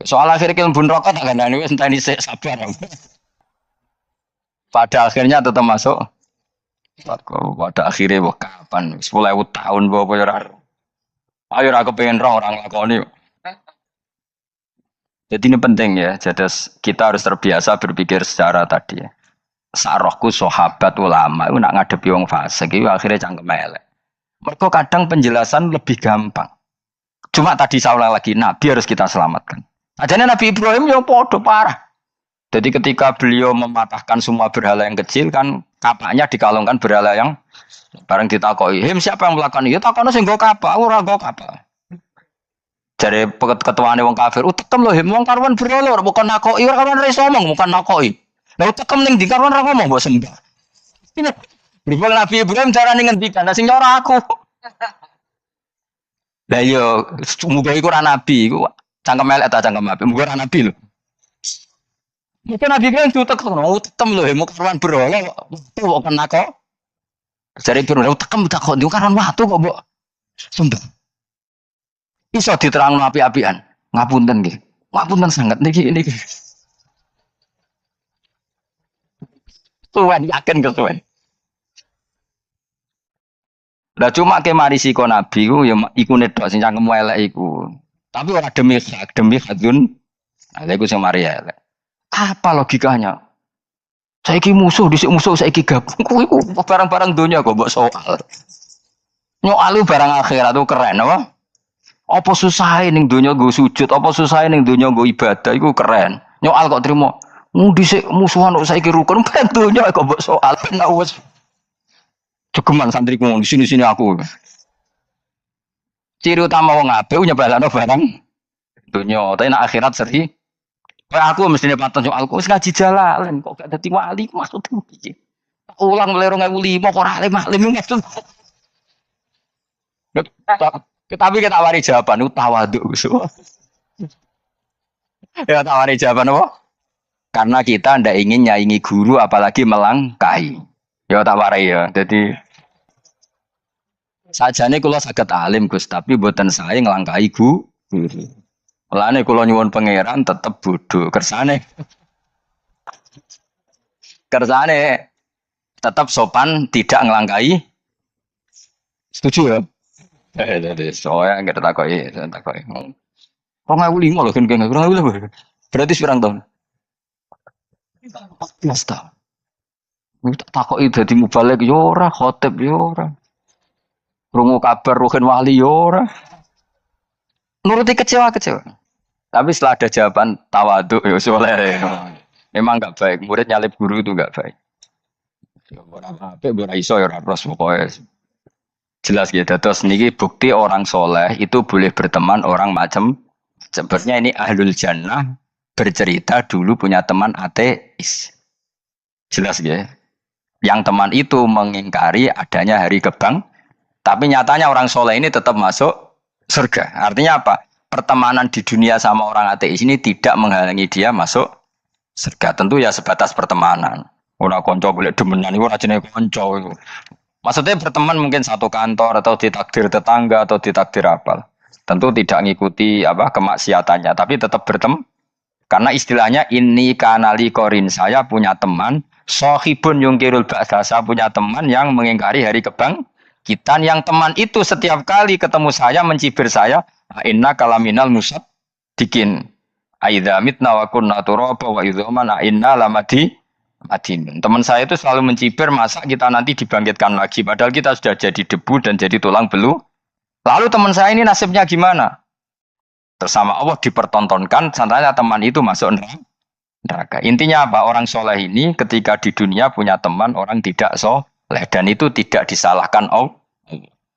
Soal akhir ilmu neraka tak kandhani wis enteni sik sabar. Pada akhirnya tetap masuk swarga. Pada akhirnya wah kapan 10.000 tahun bawa ya ora. Ayo aku pengen orang lakoni. Jadi ini penting ya. Jadi kita harus terbiasa berpikir secara tadi ya. Sarohku sahabat ulama itu nak ngadepi wong fasik itu akhirnya cangkem elek. Mereka kadang penjelasan lebih gampang. Cuma tadi saya ulang lagi, Nabi harus kita selamatkan. Adanya Nabi Ibrahim yang podo parah. Jadi ketika beliau mematahkan semua berhala yang kecil kan kapaknya dikalungkan berhala yang bareng ditakoi. Siapa yang melakukan itu? Takone sing nggo kapak, ora nggo kapak. Jare ketuane wong kafir, tekem lho wong karuan berhala bukan nakoki, ora karuan iso ngomong, bukan nakoki. Lah tekem ning ndi karuan ora ngomong mbok sembah. Ini Ribol Nabi Ibrahim carane ngendikan, sing nyora aku. Lah yo muga iku ora nabi, iku cangkem elek ta cangkem apik, muga ora nabi lho. Mungkin Nabi Ibrahim diutek ngono, tekem lho mau karuan berhala kok kena kok. Jare Ibrahim tekem tak kok ndi karuan watu kok mbok sembah. Iso diterangno api-apian. Ngapunten nggih. Ngapunten sangat niki. Tuhan yakin kesuwen. Lah cuma ke mari siko nabi ku ya iku nedok sing cangkem elek iku. Tapi ora demi hak, demi hadun. Nah iku sing mari elek. Apa logikanya? Saiki musuh dhisik musuh saiki gabung. Ku iku barang-barang donya kok mbok soal. Nyoal barang akhirat itu keren apa? Apa susah ning donya nggo sujud, apa susah ning donya nggo ibadah iku keren. Nyoal kok trimo. Dhisik musuhan kok saiki rukun ben donya kok mbok soal ben wis jogeman santriku di sini aku. Ciri utama wong apik nyebalano barang donya, tapi nek akhirat seri. Kayak aku mestine paten soalku wis ngaji Jalalain kok gak dadi wali maksudku piye? Ulang mulai 2005 kok ora alim ngono. Tapi kita wari jawaban itu tawaduk. Ya tawari jawaban apa? Karena kita ndak ingin nyaingi guru apalagi melangkai. Ya tak warai ya. Jadi sajane kula saged alim Gus, tapi mboten saya nglangkai guru. Mulane kula nyuwun pangeran tetep bodoh. Kersane tetap sopan, tidak ngelangkai. Setuju ya? Soalnya nggak takoki. 2005 loh kan 2005. Berarti pirang tahun? 14 tahun. Tak takoki dadi mubalek yo ora, khotib yo ora. Rungu kabar ruhin wali yo ora. Nuruti kecewa. Tapi setelah ada jawaban tawaduk yo soleh. Memang enggak baik. Murid nyalip guru itu enggak baik. Ora apik, ora iso ya ora terus pokoke. Jelas gitu. Terus niki bukti orang soleh itu boleh berteman orang macam. Sebenarnya ini ahlul jannah bercerita dulu punya teman ateis. Jelas gitu. Yang teman itu mengingkari adanya hari kebang. Tapi nyatanya orang soleh ini tetap masuk surga. Artinya apa? Pertemanan di dunia sama orang ateis ini tidak menghalangi dia masuk surga. Tentu ya sebatas pertemanan. Ora konco boleh demenan iku ora jenenge konco iku. Maksudnya berteman mungkin satu kantor atau ditakdir tetangga atau ditakdir apa. Tentu tidak mengikuti kemaksiatannya, tapi tetap berteman. Karena istilahnya ini kanali korin, saya punya teman, sohibun yungkirul ba'sa, saya punya teman yang mengingkari hari kebang. Kita yang teman itu setiap kali ketemu saya mencibir saya, inna kalaminal musad dikin. Aidza mitna wa kunna turaba wa idzaman inna lamadi madin. Teman saya itu selalu mencibir masa kita nanti dibangkitkan lagi padahal kita sudah jadi debu dan jadi tulang belulang. Lalu teman saya ini nasibnya gimana? Bersama Allah dipertontonkan, santanya teman itu masuk neraka. Intinya apa? Orang soleh ini ketika di dunia punya teman orang tidak soleh dan itu tidak disalahkan Allah.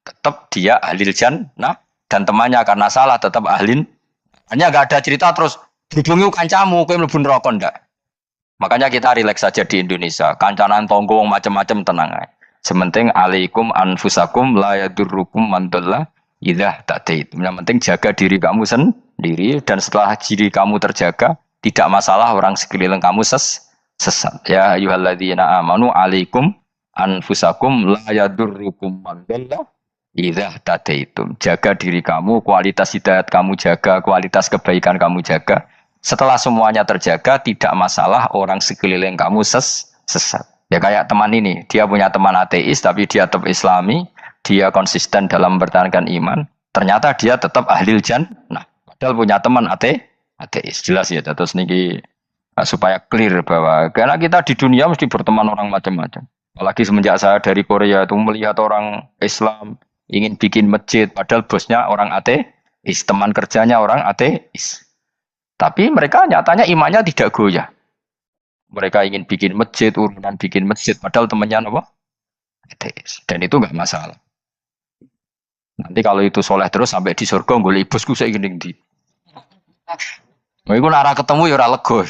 Tetap dia ahli jannah dan temannya karena salah tetap ahlin. Hanya nggak ada cerita terus hubungi kancamu, kowe mlebu neraka ndak. Makanya kita rileks saja di Indonesia. Kancanan tonggong macam-macam tenang aja. Sementing alaikum anfusakum la yadurrukum man dhalla idza tadait. Yang penting jaga diri kamu sendiri dan setelah diri kamu terjaga, tidak masalah orang sekeliling kamu sesat. Ya ayyuhalladzina amanu alaikum anfusakum la yadurrukum man dhalla idza tadaitum. Jaga diri kamu, kualitas hidayat kamu jaga, kualitas kebaikan kamu jaga. Setelah semuanya terjaga, tidak masalah orang sekeliling kamu sesat. Ya kayak teman ini, dia punya teman ateis tapi dia tetap Islami, dia konsisten dalam mempertahankan iman. Ternyata dia tetap ahli jannah. Padahal punya teman ateis. Jelas ya, terus niki supaya clear bahwa karena kita di dunia mesti berteman orang macam-macam. Apalagi semenjak saya dari Korea itu melihat orang Islam ingin bikin masjid, padahal bosnya orang ateis, teman kerjanya orang ateis. Tapi mereka nyatanya imannya tidak goyah. Mereka ingin bikin masjid, urunan bikin masjid, padahal temannya apa? Ateis. Dan itu nggak masalah. Nanti kalau itu soleh terus sampai di surga, boleh bosku saya ingin di. Nah, itu nara ketemu ya ora lega.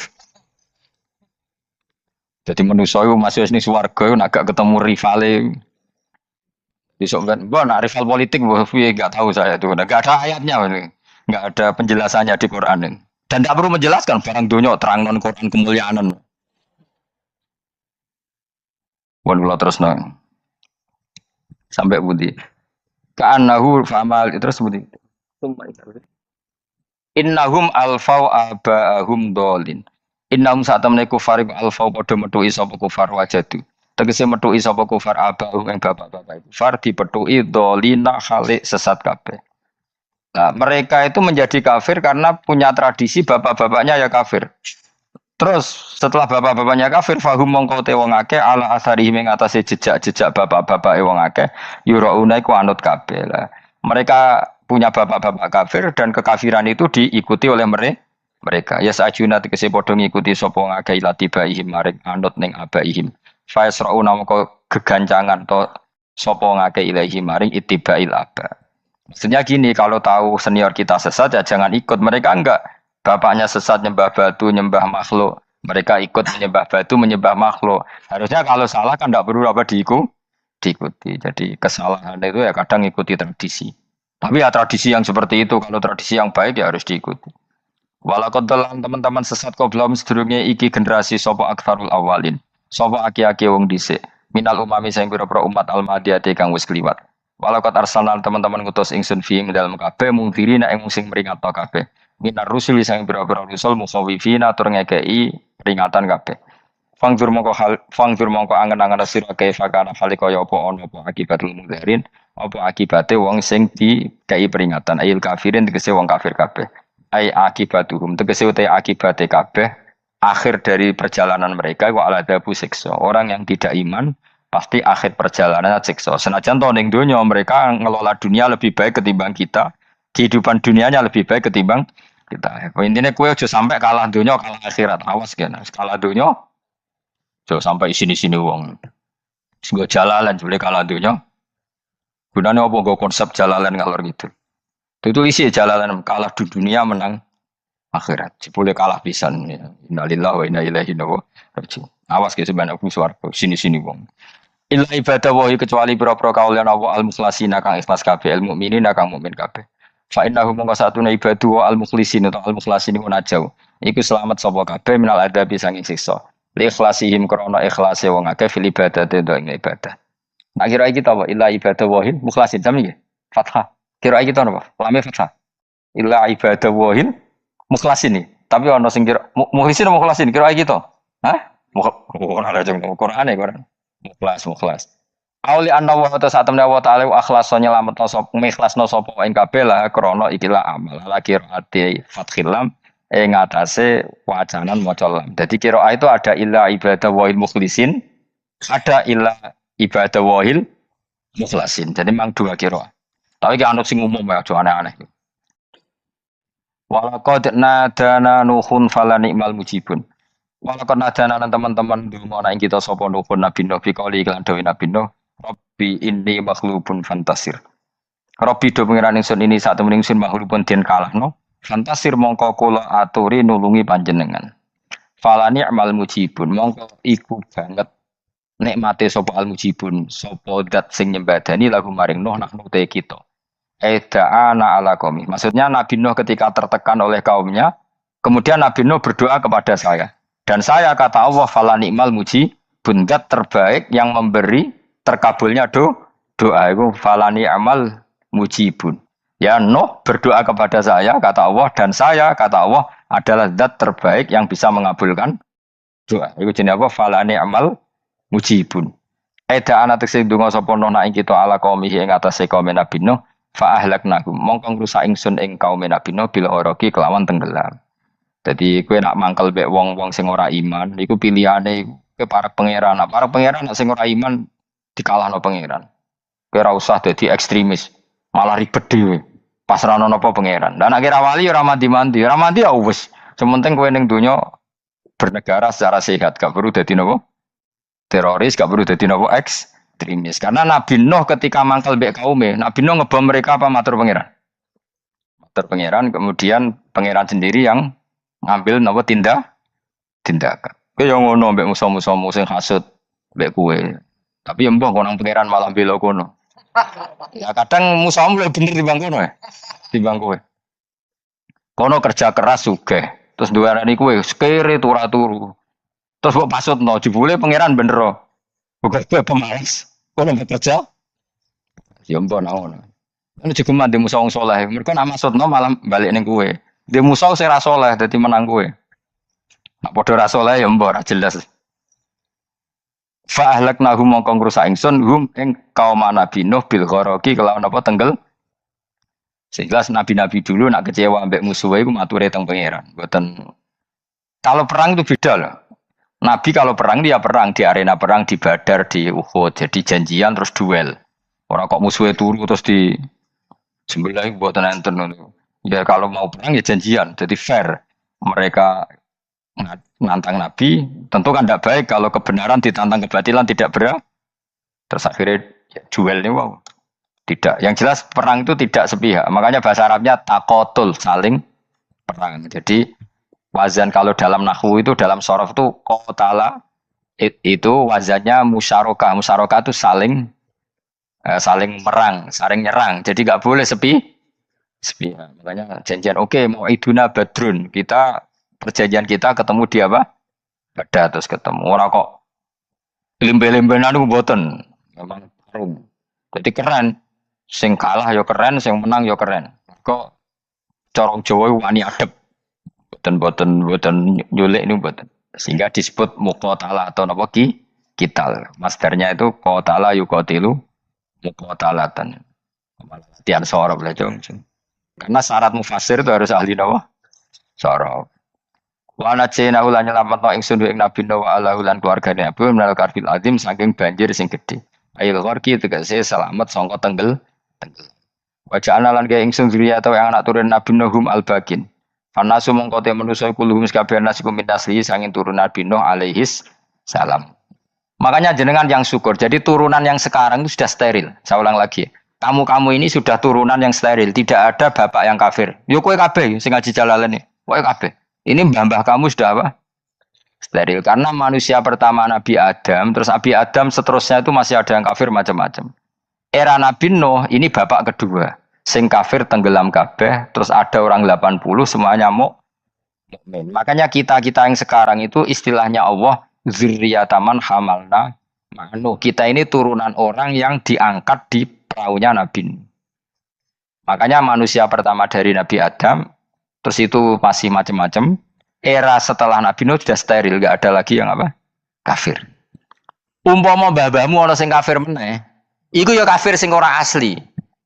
Jadi manusia itu masih di swarga, agak ketemu rivale. Besok kan, nak rival politik, nggak tahu saya itu, nggak ada ayatnya, nggak ada penjelasannya di Quran. Dan tidak perlu menjelaskan barang dunia terang non Quran kemuliaan. Wan kula terus nang sampai budi. Ka'annahu fa'amal terus budi. Innahum alfau aba'ahum dolin. Innahum satamne kufar alfau padha metuki sapa kufar wajadu. Tegese metuki sapa kufar aba'ahum ing bapak-bapak kufar dipetuki dolina khalik sesat kabeh. Nah, mereka itu menjadi kafir karena punya tradisi bapak-bapaknya ya kafir. Terus setelah bapak-bapaknya kafir, fahum mongko te wong akeh ala asarihi ing atase jejak-jejak bapak-bapak wong akeh yurauna iku anut kabeh lah. Mereka punya bapak-bapak kafir dan kekafiran itu diikuti oleh mereka. Ya sajuna tegese padha ngikuti sapa wong akeh latibaihim maring anut ning abaihim. Fa yasrauna mongko gegancangan to sapa wong akeh ilahi maring ittibail aba. Maksudnya gini, kalau tahu senior kita sesat ya jangan ikut. Mereka enggak. Bapaknya sesat nyembah batu, nyembah makhluk. Mereka ikut menyembah batu, menyembah makhluk. Harusnya kalau salah kan enggak perlu apa diikuti. Jadi kesalahan itu ya kadang ikuti tradisi. Tapi ya tradisi yang seperti itu, kalau tradisi yang baik ya harus diikuti. Walakot dalam teman-teman sesat kau belum sedurungnya iki generasi sopo aktharul awalin. Sopo aki-aki wong dhisik. Minal umami sing pira-pira umat al-madiyati kang wis kliwat. Walakot arsalna teman-teman ngutus ingsun fi dalam kabeh mungtirina ing sing meringatno kabeh. Minar rusul sing pira-pira rusul mukhawifina tur ngekeki peringatan kabeh. Fangdur mongko angen-angen sira kaifa kana kaya apa ana apa akibatul mungzirin, apa akibate wong sing dikei peringatan ayil kafirin tegese wong kafir kabeh. Ai akibatuhum tegese uta akibate kabeh akhir dari perjalanan mereka wa aladabu siksa. Orang yang tidak iman pasti akhir perjalanannya siksa. Senajan to ning donya mereka ngelola dunia lebih baik ketimbang kita. Kehidupan dunianya lebih baik ketimbang kita. Intinya kowe aja sampai kalah donya kalah akhirat. Awas kan. Kalah donya aja sampai sini-sini wong. Sing jalalan jebule kalah donya. Gunane apa nggo konsep jalalan ngalor gitu. Itu isi jalalan kalah di dunia menang akhirat. Jebule kalah pisan. Innalillahi wa inna ilaihi raji'un. Awas ke sebanyak swarga sini-sini wong. Illa ibadah wahi kecuali pira-pira kaulan Allah al-mukhlasina kang ikhlas kabeh ilmu mukminina kang mukmin kabeh. Fa innahu mongko satune ibadu wa al-mukhlisin atau al-mukhlasin iku najau. Iku selamat sapa kabeh minal adabi sanging siksa. Li ikhlasihim krana ikhlase wong akeh fil ibadati ing ibadah. Nah kira iki ta apa illa ibadah wahil mukhlasin sami nggih. Fathah. Kira iki ta napa? Lame fathah. Illa ibadah wahil mukhlasin nih. Tapi ana sing kira mukhlisin apa mukhlasin kira iki to. Hah? Ora ada jeng Quran ya Quran. Mukhlas. Auli anna wa ta satamna wa ta'ala akhlaso nyelametno sapa mikhlasno sapa ing kabeh lah krana ikilah amal la qiraati fathil lam ing atase wacanan maca lam. Dadi qiraah itu ada illa ibadah wahil mukhlisin, ada illa ibadah wahil mukhlasin. Jadi memang dua qiraah. Tapi ki anut sing umum ya aja aneh-aneh. Walaqad nadana nuhun fala ni'mal mujibun. Walaqad nadana teman-teman donga nek kita sapa nuhun nabi nabi kali iklan dewe nabi nuh. Rabbi inni makhlubun fantasir. Rabbi do pengiran ingsun ini sak temen ingsun makhlubun den kalahno. Fantasir mongko kula aturi nulungi panjenengan. Fala ni'mal mujibun mongko iku banget nikmate sapa al mujibun sapa zat sing nyembadani lagu maring nuh nak nute kita. Eda'ana ala qaumi. Maksudnya Nabi Nuh ketika tertekan oleh kaumnya, kemudian Nabi Nuh berdoa kepada saya. Dan saya kata Allah fala ni'mal mujibun zat terbaik yang memberi terkabulnya doa itu fala ni'mal mujibun. Ya Nuh berdoa kepada saya kata Allah dan saya kata Allah adalah zat terbaik yang bisa mengabulkan doa. Itu jenenge apa? Fala ni'mal mujibun. Eda'ana tekse donga sapa Nuh nak kita ala qaumihi ing atase kaum Nabi Nuh. Fa ahlaknahum mongko ngrusak ingsun ing kaum Nabi Nuh bil ghoroqi kelawan tenggelam. Dadi kowe nak mangkel mek wong-wong sing ora iman, iku pilihane kowe para pangeran. Para pangeran sing ora iman dikalahno pangeran. Kowe ora usah dadi ekstremis, malah ribet dhewe. Pas ra ono napa pangeran. Dan akhir wali ora mandi-mandi, ora mandi ya wis. Sementing kowe ning donya bernegara secara sehat, gak perlu dadi napa teroris, gak perlu dadi napa ekstremis. Karena Nabi Nuh ketika mangkel mbek kaume, Nabi Nuh ngebom mereka apa matur pangeran? Matur pangeran, kemudian pangeran sendiri yang ngambil napa tindakan. Kowe yo ngono mbek musuh-musuhmu sing hasud mbek kowe. Tapi ya mbah konang pangeran malah bela kono. Ya kadang musuhmu lebih bener timbang kono ya. Timbang kowe. Kono kerja keras sugih, terus duweni kowe sekere turu. Terus kok pasutno jebule pangeran bener. Bukan kowe pemalas. Kono bekerja. Ya mbah naon. Anu juga mandi musuh wong saleh. Mergo nak maksudno malah balik ning kowe. Di musuh sing ra saleh dadi menang kowe. Nak padha ra saleh ya mbah ra jelas. Fa ahlaknahum mongko ngrusak ingsun hum ing kaum Nabi Nuh bil ghoroqi kelawan apa tenggel. Jelas nabi-nabi dulu nak kecewa ambek musuhe iku mature teng pangeran. Mboten. Kalau perang itu beda loh. Nabi kalau perang dia perang di arena perang di Badar di Uhud jadi janjian terus duel. Orang kok musuhnya turu terus di sembelih buat nonton. Ya kalau mau perang ya janjian jadi fair. Mereka nantang Nabi tentu kan tidak baik kalau kebenaran ditantang kebatilan tidak berat. Terus akhirnya ya, duel ini wow. Tidak. Yang jelas perang itu tidak sepihak. Makanya bahasa Arabnya takotul saling perang. Jadi wazan kalau dalam nahwu itu dalam sorof itu qatala itu wazannya musyarakah. Musyarakah itu saling merang, saling nyerang. Jadi nggak boleh sepi. Makanya janjian oke, mau iduna badrun. Perjanjian kita ketemu di apa? Badar terus ketemu. Orang kok limbe-limbenan itu mboten. Memang harum. Jadi keren. Sing kalah yo keren, sing menang yo keren. Kok corong Jawa wani adep. Boten nyulik ini boten. Sehingga disebut muqatala atau napa kital. Masternya itu qatala yuqatilu muqatalatan. Latihan sorab lah jong. Karena syarat mufassir itu harus ahli napa? Sorab. Wa najina ulan nyelametno ingsun ing Nabi Nuh wa ala ulan keluargane Abu minal karfil azim saking banjir sing gedhe. Ail gharqi tegese selamat sangka tenggel. Wa ja'alna lan gawe ingsun zuriyah atau yang anak turun Nabi Nuhum al-bakin. Fanasu mongko te manusa kulluhum sakabehane nasiku minasli sanging turunan Nabi Nuh alaihis salam. Makanya jenengan yang syukur. Jadi turunan yang sekarang itu sudah steril. Saya ulang lagi. Kamu ini sudah turunan yang steril, tidak ada bapak yang kafir. Yo kowe kabeh sing ngaji Jalalain iki. Kowe kabeh. Ini mbah kamu sudah apa? Steril. Karena manusia pertama Nabi Adam, terus Nabi Adam seterusnya itu masih ada yang kafir macam-macam. Era Nabi Nuh ini bapak kedua. Sing kafir tenggelam kabeh, terus ada orang 80 semuanya mukmin. Makanya kita yang sekarang itu istilahnya Allah zurriyataman hamalna ma'nuh. Kita ini turunan orang yang diangkat di perahunya Nabi Nuh. Makanya manusia pertama dari Nabi Adam, terus itu masih macam-macam. Era setelah Nabi Nuh sudah steril, enggak ada lagi yang apa? Kafir. Umpama mbah-mbahmu ana sing kafir meneh, Iku ya kafir sing ora asli.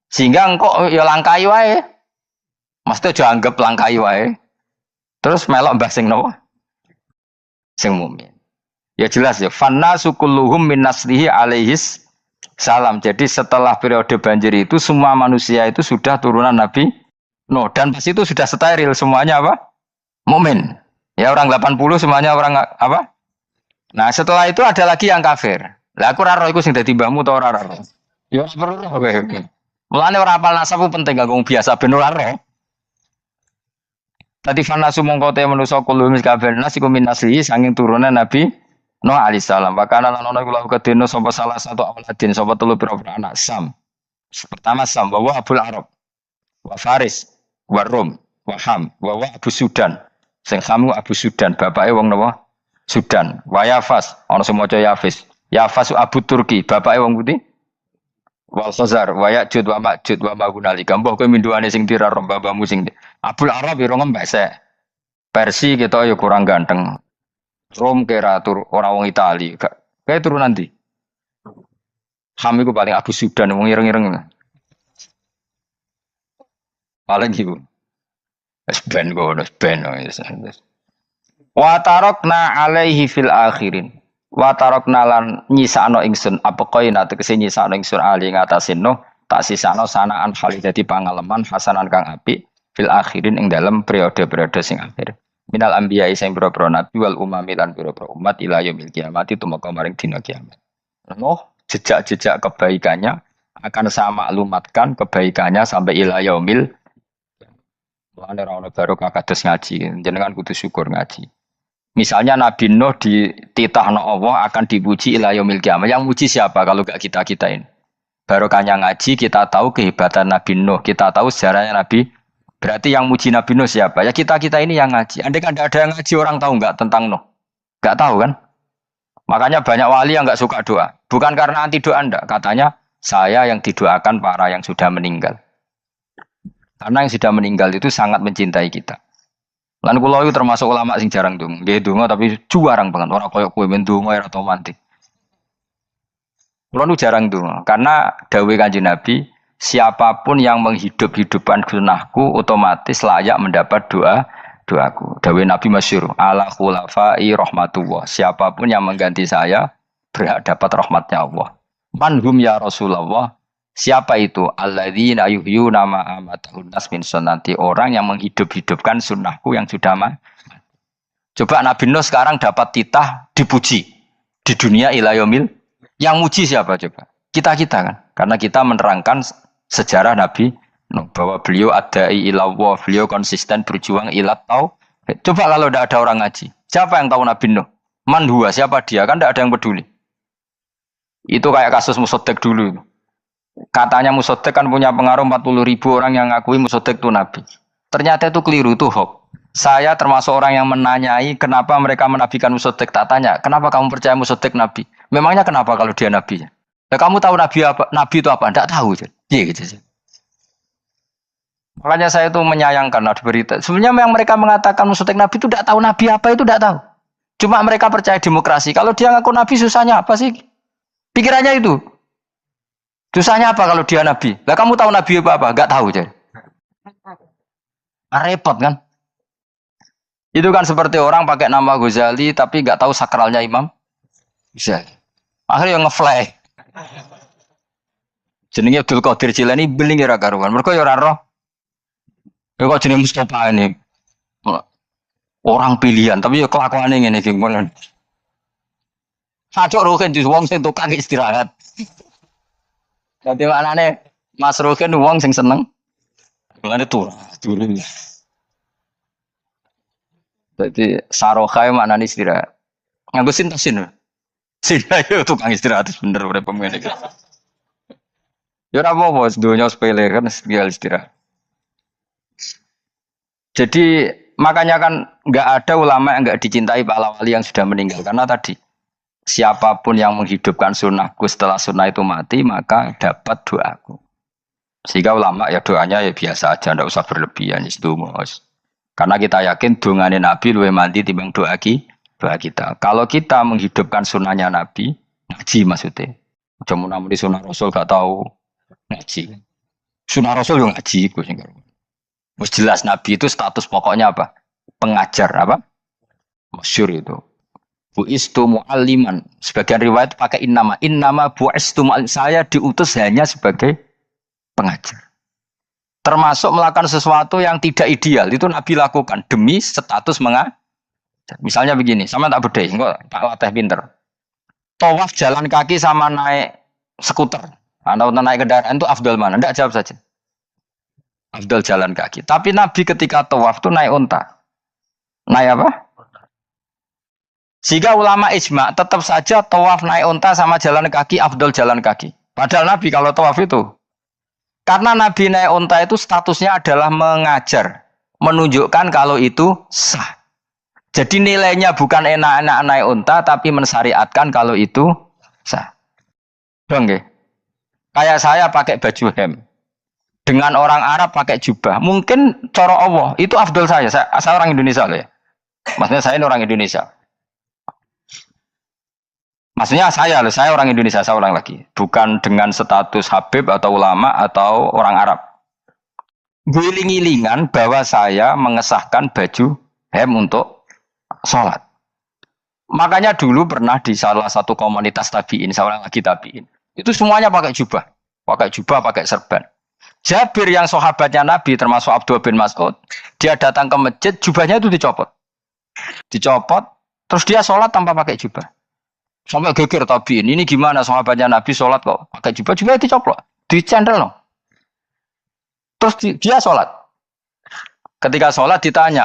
Sehingga engkau ya langkai wae. Mesti aja anggap langkai wae. Terus melok mbah sing nopo? Sing mukmin. Ya jelas ya. Fanna sukulluhum min naslihi alaihis salam. Jadi setelah periode banjir itu semua manusia itu sudah turunan Nabi Nuh dan pas itu sudah steril semuanya apa? Mukmin. Ya orang 80 semuanya orang apa? Nah, setelah itu ada lagi yang kafir. Lah aku ora roh iku sing dadi mbahmu ta ora roh. Ya ora perlu kowe. Mulane ora apal nasab penting kanggo biasa ben ora roh. Tadi fanasu mongko te manusa kulo mis kafir nas iku min nasli saking turunan Nabi Nuh alaihissalam. Bakana lan ono iku lahu kedeno sapa salah satu awladin sapa telu pira-pira anak Sam. Pertama Sam wa Abul Arab wa Faris wa Rum wa Ham wa Abu Sudan. Sing Hamu Abu Sudan, bapake wong napa? Sudan. Wa Yafas, ana sing maca Yafis. Yafas Abu Turki, bapake wong putih. Wal Khazar, wa Ya'jud wa Ma'jud wa Ma'gunali. Gambuh kowe minduane sing tira babamu sing Abul Arab ira ngembesek. Persi kita ya kurang ganteng. Rom kira tur ora wong Itali. Kayak turunan ndi? Ham iku paling Abu Sudan wong ireng-ireng. Paling iku. Wis ben ngono, ben. Wa tarakna alaihi fil akhirin. Wa tarakna lan nyisakno ingsun apa koina tegese nyisakno ingsun ali ngatasin no tak sisakno sanaan hali dadi pangalaman hasanan kang apik fil akhirin ing dalem periode-periode sing akhir. Minal anbiya sing pira-pira nabi wal umami lan pira-pira umat ila yaumil kiamat tumeka maring dina kiamat. No, jejak-jejak kebaikannya akan saya maklumatkan kebaikannya sampai ila yaumil. Mulane ora ono barokah kados ngaji, jenengan kudu syukur ngaji. Misalnya Nabi Nuh dititahno Allah akan dipuji ila yaumil kiamah. Yang muji siapa kalau enggak kita-kita ini? Barokahnya ngaji, kita tahu kehebatan Nabi Nuh, kita tahu sejarahnya Nabi. Berarti yang muji Nabi Nuh siapa? Ya kita-kita ini yang ngaji. Andai kan ada yang ngaji orang tahu enggak tentang Nuh? Enggak tahu kan? Makanya banyak wali yang enggak suka doa. Bukan karena anti doa enggak, katanya saya yang didoakan para yang sudah meninggal. Karena yang sudah meninggal itu sangat mencintai kita. Lan kula itu termasuk ulama sing jarang ndonga. Nggih ndonga tapi juarang banget. Ora koyo kowe men ndonga ora tau mati. Kula nu jarang ndonga karena dawuh Kanjeng Nabi, siapapun yang menghidup-hidupkan sunnahku otomatis layak mendapat doaku. Dawuh Nabi masyhur, ala khulafai rahmatullah. Siapapun yang mengganti saya berhak dapat rahmatnya Allah. Manhum ya Rasulullah. Siapa itu? Alladzina yuhyuna ma amatahun nas min sunnati. Orang yang menghidup-hidupkan sunnahku yang sudah mati. Coba Nabi Nuh sekarang dapat titah dipuji di dunia ila yaumil. Yang muji siapa coba? Kita-kita kan. Karena kita menerangkan sejarah Nabi Nuh bahwa beliau adai ila Allah, beliau konsisten berjuang ila tau. Coba kalau tidak ada orang ngaji. Siapa yang tahu Nabi Nuh? Man huwa, siapa dia? Kan tidak ada yang peduli. Itu kayak kasus Musaddiq dulu. Katanya Musaddiq kan punya pengaruh 40.000 orang yang ngakui Musaddiq itu Nabi. Ternyata itu keliru, itu hoax. Saya termasuk orang yang menanyai kenapa mereka menabikan Musaddiq. Tak tanya, kenapa kamu percaya Musaddiq Nabi? Memangnya kenapa kalau dia Nabi? Ya, kamu tahu Nabi apa? Nabi itu apa? Tidak tahu. Iya gitu. Makanya saya itu menyayangkan ada berita. Sebenarnya yang mereka mengatakan Musaddiq Nabi itu tidak tahu Nabi apa itu tidak tahu. Cuma mereka percaya demokrasi. Kalau dia ngaku Nabi susahnya apa sih? Pikirannya itu. Susahnya apa kalau dia Nabi? Lah kamu tahu Nabi apa? Enggak tahu jadi. Repot kan? Itu kan seperti orang pakai nama Ghazali tapi enggak tahu sakralnya Imam Ghazali. Akhirnya ngefly. Jenenge Abdul Qadir Jilani beling ora karuan. Mergo ya ora roh. Ya kok jenenge Mustofa ini. Orang pilihan tapi ya kelakuane ngene iki ngono. Sajok roken di wong sing tukang istirahat. Dadi maknane Mas Roken wong sing seneng. Mulane turu. Dadi saroha maknane istirahat. Nganggo sintasin. Sila yo tukang istirahat bener urip pemene iki. Ya ora apa-apa donya sepele kan istirahat. Jadi makanya kan nggak ada ulama yang nggak dicintai para wali yang sudah meninggal karena tadi siapapun yang menghidupkan sunnahku setelah sunnah itu mati maka dapat doaku. Sehingga ulama ya doanya ya biasa aja, tidak usah berlebihan itu mos. Karena kita yakin dongane Nabi luwih mandi timbang doa kita. Kalau kita menghidupkan sunnahnya Nabi, ngaji maksudnya. Cuma namun di sunnah Rasul gak tahu ngaji. Sunnah Rasul yang ngaji iku sing karo. Wis jelas Nabi itu status pokoknya apa? Pengajar apa? Masyhur itu. Bu'istu mu'alliman. Sebagian riwayat pakai innama. Innama bu'istu mu'allim. Saya diutus hanya sebagai pengajar. Termasuk melakukan sesuatu yang tidak ideal. Itu Nabi lakukan demi status mengajar. Misalnya begini. Sama tak bedai. Enggak, tak latih pinter. Tawaf jalan kaki sama naik skuter. Atau naik kendaraan itu afdal mana? Enggak, jawab saja. Afdal jalan kaki. Tapi Nabi ketika tawaf itu naik unta. Naik apa? Sehingga ulama ijma tetap saja tawaf naik unta sama jalan kaki afdal jalan kaki. Padahal Nabi kalau tawaf itu, karena Nabi naik unta itu statusnya adalah mengajar, menunjukkan kalau itu sah. Jadi nilainya bukan enak-enak naik unta, tapi mensyariatkan kalau itu sah. Dong, nggih? Kayak saya pakai baju hem, dengan orang Arab pakai jubah, mungkin cara Allah itu afdal saya orang Indonesia loh ya. Maksudnya saya ini orang Indonesia. Maksudnya saya orang Indonesia, saya ulang lagi. Bukan dengan status Habib atau ulama atau orang Arab. Giling-gilingan bahwa saya mengesahkan baju hem untuk sholat. Makanya dulu pernah di salah satu komunitas tabiin, saya ulang lagi tabiin. Itu semuanya pakai jubah, pakai serban. Jabir yang sahabatnya Nabi termasuk Abdullah bin Mas'ud, dia datang ke masjid, jubahnya itu dicopot, terus dia sholat tanpa pakai jubah. Sampai geger tabiin, ini gimana sahabatnya Nabi sholat kok pakai jubah dicopot, dicendel loh. Terus dia sholat. Ketika sholat ditanya,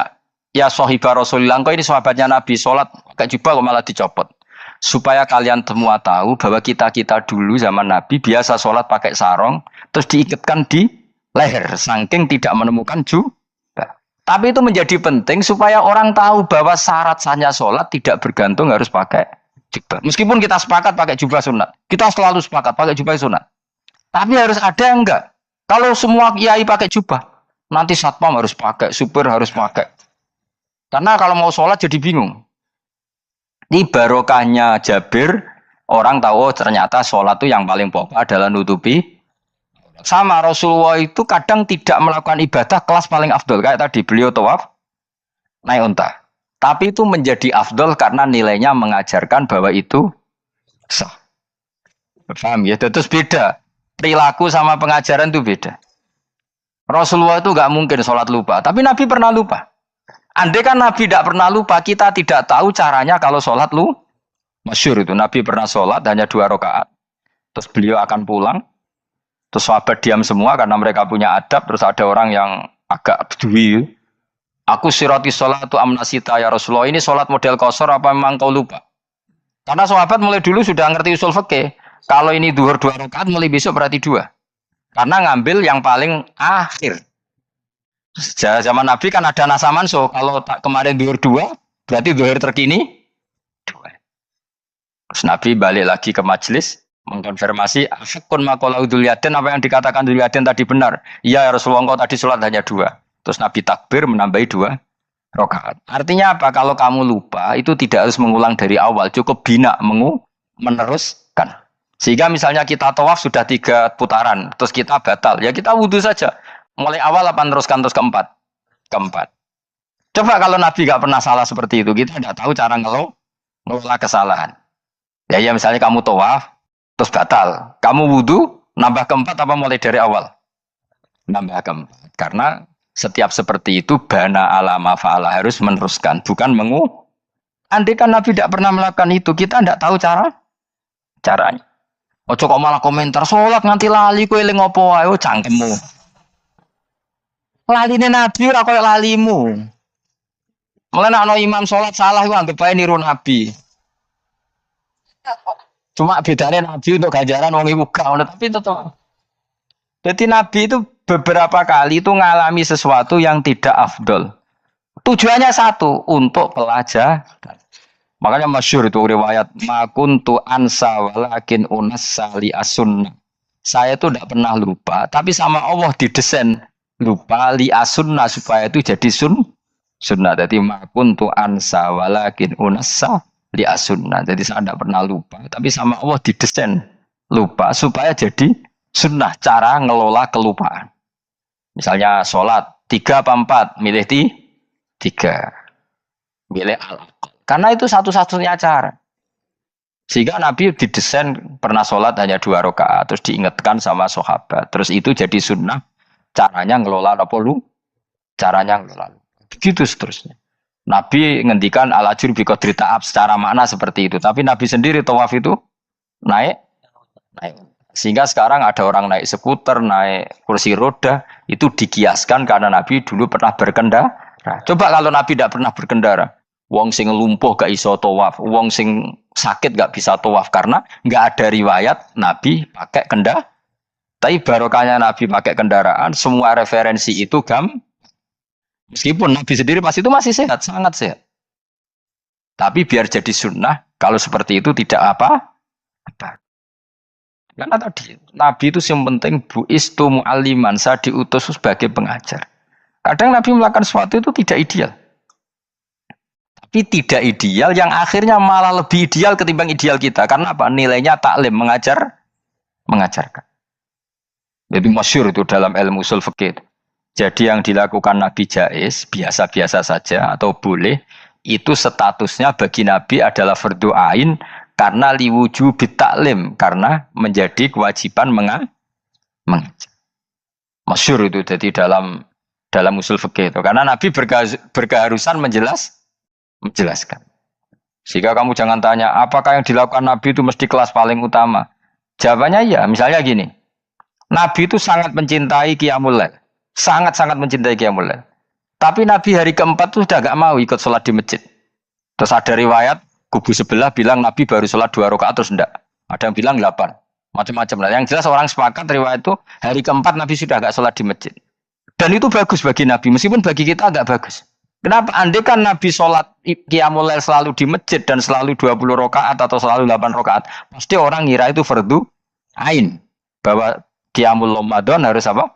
ya sahibah Rasulullah, kok ini sahabatnya Nabi sholat pakai jubah kok malah dicopot. Supaya kalian semua tahu bahwa kita dulu zaman Nabi biasa sholat pakai sarung, terus diikatkan di leher, saking tidak menemukan jubah. Tapi itu menjadi penting supaya orang tahu bahwa syarat sahnya sholat tidak bergantung harus pakai jubah. Meskipun kita sepakat pakai jubah sunat, kita selalu sepakat pakai jubah sunat. Tapi harus ada enggak? Kalau semua kiai pakai jubah, nanti satpam harus pakai, supir harus pakai. Karena kalau mau sholat jadi bingung. Ini barokahnya Jabir, orang tahu oh, ternyata sholat itu yang paling pokok adalah nutupi. Sama Rasulullah itu kadang tidak melakukan ibadah kelas paling afdol. Kayak tadi beliau tawaf naik unta. Tapi itu menjadi afdol karena nilainya mengajarkan bahwa itu sah. Paham ya? Terus beda. Perilaku sama pengajaran itu beda. Rasulullah itu gak mungkin sholat lupa. Tapi Nabi pernah lupa. Andai kan Nabi tidak pernah lupa, kita tidak tahu caranya kalau sholat masyhur itu. Nabi pernah sholat hanya 2 rakaat. Terus beliau akan pulang. Terus sahabat diam semua karena mereka punya adab. Terus ada orang yang agak bedui. Aku sirati sholatu amnasita ya Rasulullah. Ini sholat model kosor apa memang kau lupa? Karena sahabat mulai dulu sudah ngerti usul fikih. Kalau ini duhur 2 rakaat, mulai besok berarti 2. Karena ngambil yang paling akhir. Zaman Nabi kan ada nasa manso. Kalau kemarin duhur 2, berarti duhur terkini 2. Terus Nabi balik lagi ke majelis. Mengkonfirmasi, afakun maqalau Dzulyaden, apa yang dikatakan Dzulyaden tadi benar? Iya Rasulullah, engkau tadi sholat hanya 2. Terus Nabi takbir menambahi 2 rakaat. Artinya apa? Kalau kamu lupa, itu tidak harus mengulang dari awal. Cukup bina, meneruskan. Sehingga misalnya kita tawaf sudah 3 putaran, terus kita batal. Ya kita wudhu saja. Mulai awal apa teruskan terus keempat? Keempat. Coba kalau Nabi gak pernah salah seperti itu, kita tidak tahu cara ngelola kesalahan. Ya misalnya kamu tawaf, terus batal. Kamu wudhu, nambah keempat apa mulai dari awal? Nambah keempat. Karena setiap seperti itu bana alama fa'ala harus meneruskan, bukan andai kan Nabi tidak pernah melakukan itu, kita tidak tahu caranya. Ojo kok malah komentar sholat nganti lali kowe eling opo wae, cangkemmu. Laline Nabi ora koyo lalimu. Mulane ana imam sholat salah iku anggap bae niru Nabi. Cuma bedanya Nabi untuk ganjaran wong iku gak ngono, tapi tetap. Jadi Nabi itu beberapa kali itu ngalami sesuatu yang tidak afdol. Tujuannya satu, untuk pelajaran. Makanya masyhur itu riwayat makuntu ansa walakin unassa li as-sunnah. Saya itu tidak pernah lupa, tapi sama Allah didesain lupa li as-sunnah supaya itu jadi sunnah. Jadi makuntu ansa walakin unassa li as-sunnah. Jadi saya tidak pernah lupa, tapi sama Allah didesain lupa supaya jadi sunnah cara ngelola kelupaan. Misalnya sholat 3 apa 4, milih tiga, milih al. Karena itu satu-satunya cara. Sehingga Nabi didesain pernah sholat hanya 2 rakaat, terus diingatkan sama sahabat. Terus itu jadi sunnah caranya ngelola apa lu? Caranya ngelola. Begitu seterusnya. Nabi ngendikan al-ajur bi qadri ta'ab secara makna seperti itu. Tapi Nabi sendiri tawaf itu naik. Sehingga sekarang ada orang naik skuter, naik kursi roda, itu dikiaskan karena Nabi dulu pernah berkendara. Coba kalau Nabi tidak pernah berkendara, wong sing lumpuh gak iso tawaf, wong sing sakit gak bisa tawaf karena gak ada riwayat Nabi pakai kendaraan. Tapi barokahnya Nabi pakai kendaraan, semua referensi itu meskipun Nabi sendiri pas itu masih sehat, sangat sehat. Tapi biar jadi sunnah, kalau seperti itu tidak apa. Karena tadi Nabi itu yang penting buistu mu'alliman, saya diutus sebagai pengajar. Kadang Nabi melakukan sesuatu itu tidak ideal. Tapi tidak ideal yang akhirnya malah lebih ideal ketimbang ideal kita. Karena apa? Nilainya taklim, mengajarkan. Jadi masyhur itu dalam ilmu ushul fikih. Jadi yang dilakukan Nabi jaiz, biasa-biasa saja atau boleh, itu statusnya bagi Nabi adalah fardhu ain karena liwujubit taklim, karena menjadi kewajiban mengajar. Masyhur itu jadi dalam usul fikih itu. Karena Nabi berkeharusan menjelaskan. Sehingga kamu jangan tanya, apakah yang dilakukan Nabi itu mesti kelas paling utama? Jawabannya ya, misalnya gini. Nabi itu sangat mencintai Qiyamul Lail. Sangat-sangat mencintai Qiyamul Lail. Tapi Nabi hari keempat itu sudah gak mau ikut sholat di masjid. Terus ada riwayat, kubu sebelah bilang Nabi baru sholat 2 rakaat terus enggak. Ada yang bilang 8. Macam-macam. Yang jelas orang sepakat riwayat itu, hari keempat Nabi sudah gak sholat di masjid. Dan itu bagus bagi Nabi, meskipun bagi kita agak bagus. Kenapa? Andai kan Nabi sholat Qiyamul Lail selalu di masjid dan selalu 20 rakaat atau selalu 8 rakaat, pasti orang ngira itu fardhu ain. Bahwa Qiyamul Ramadan harus apa?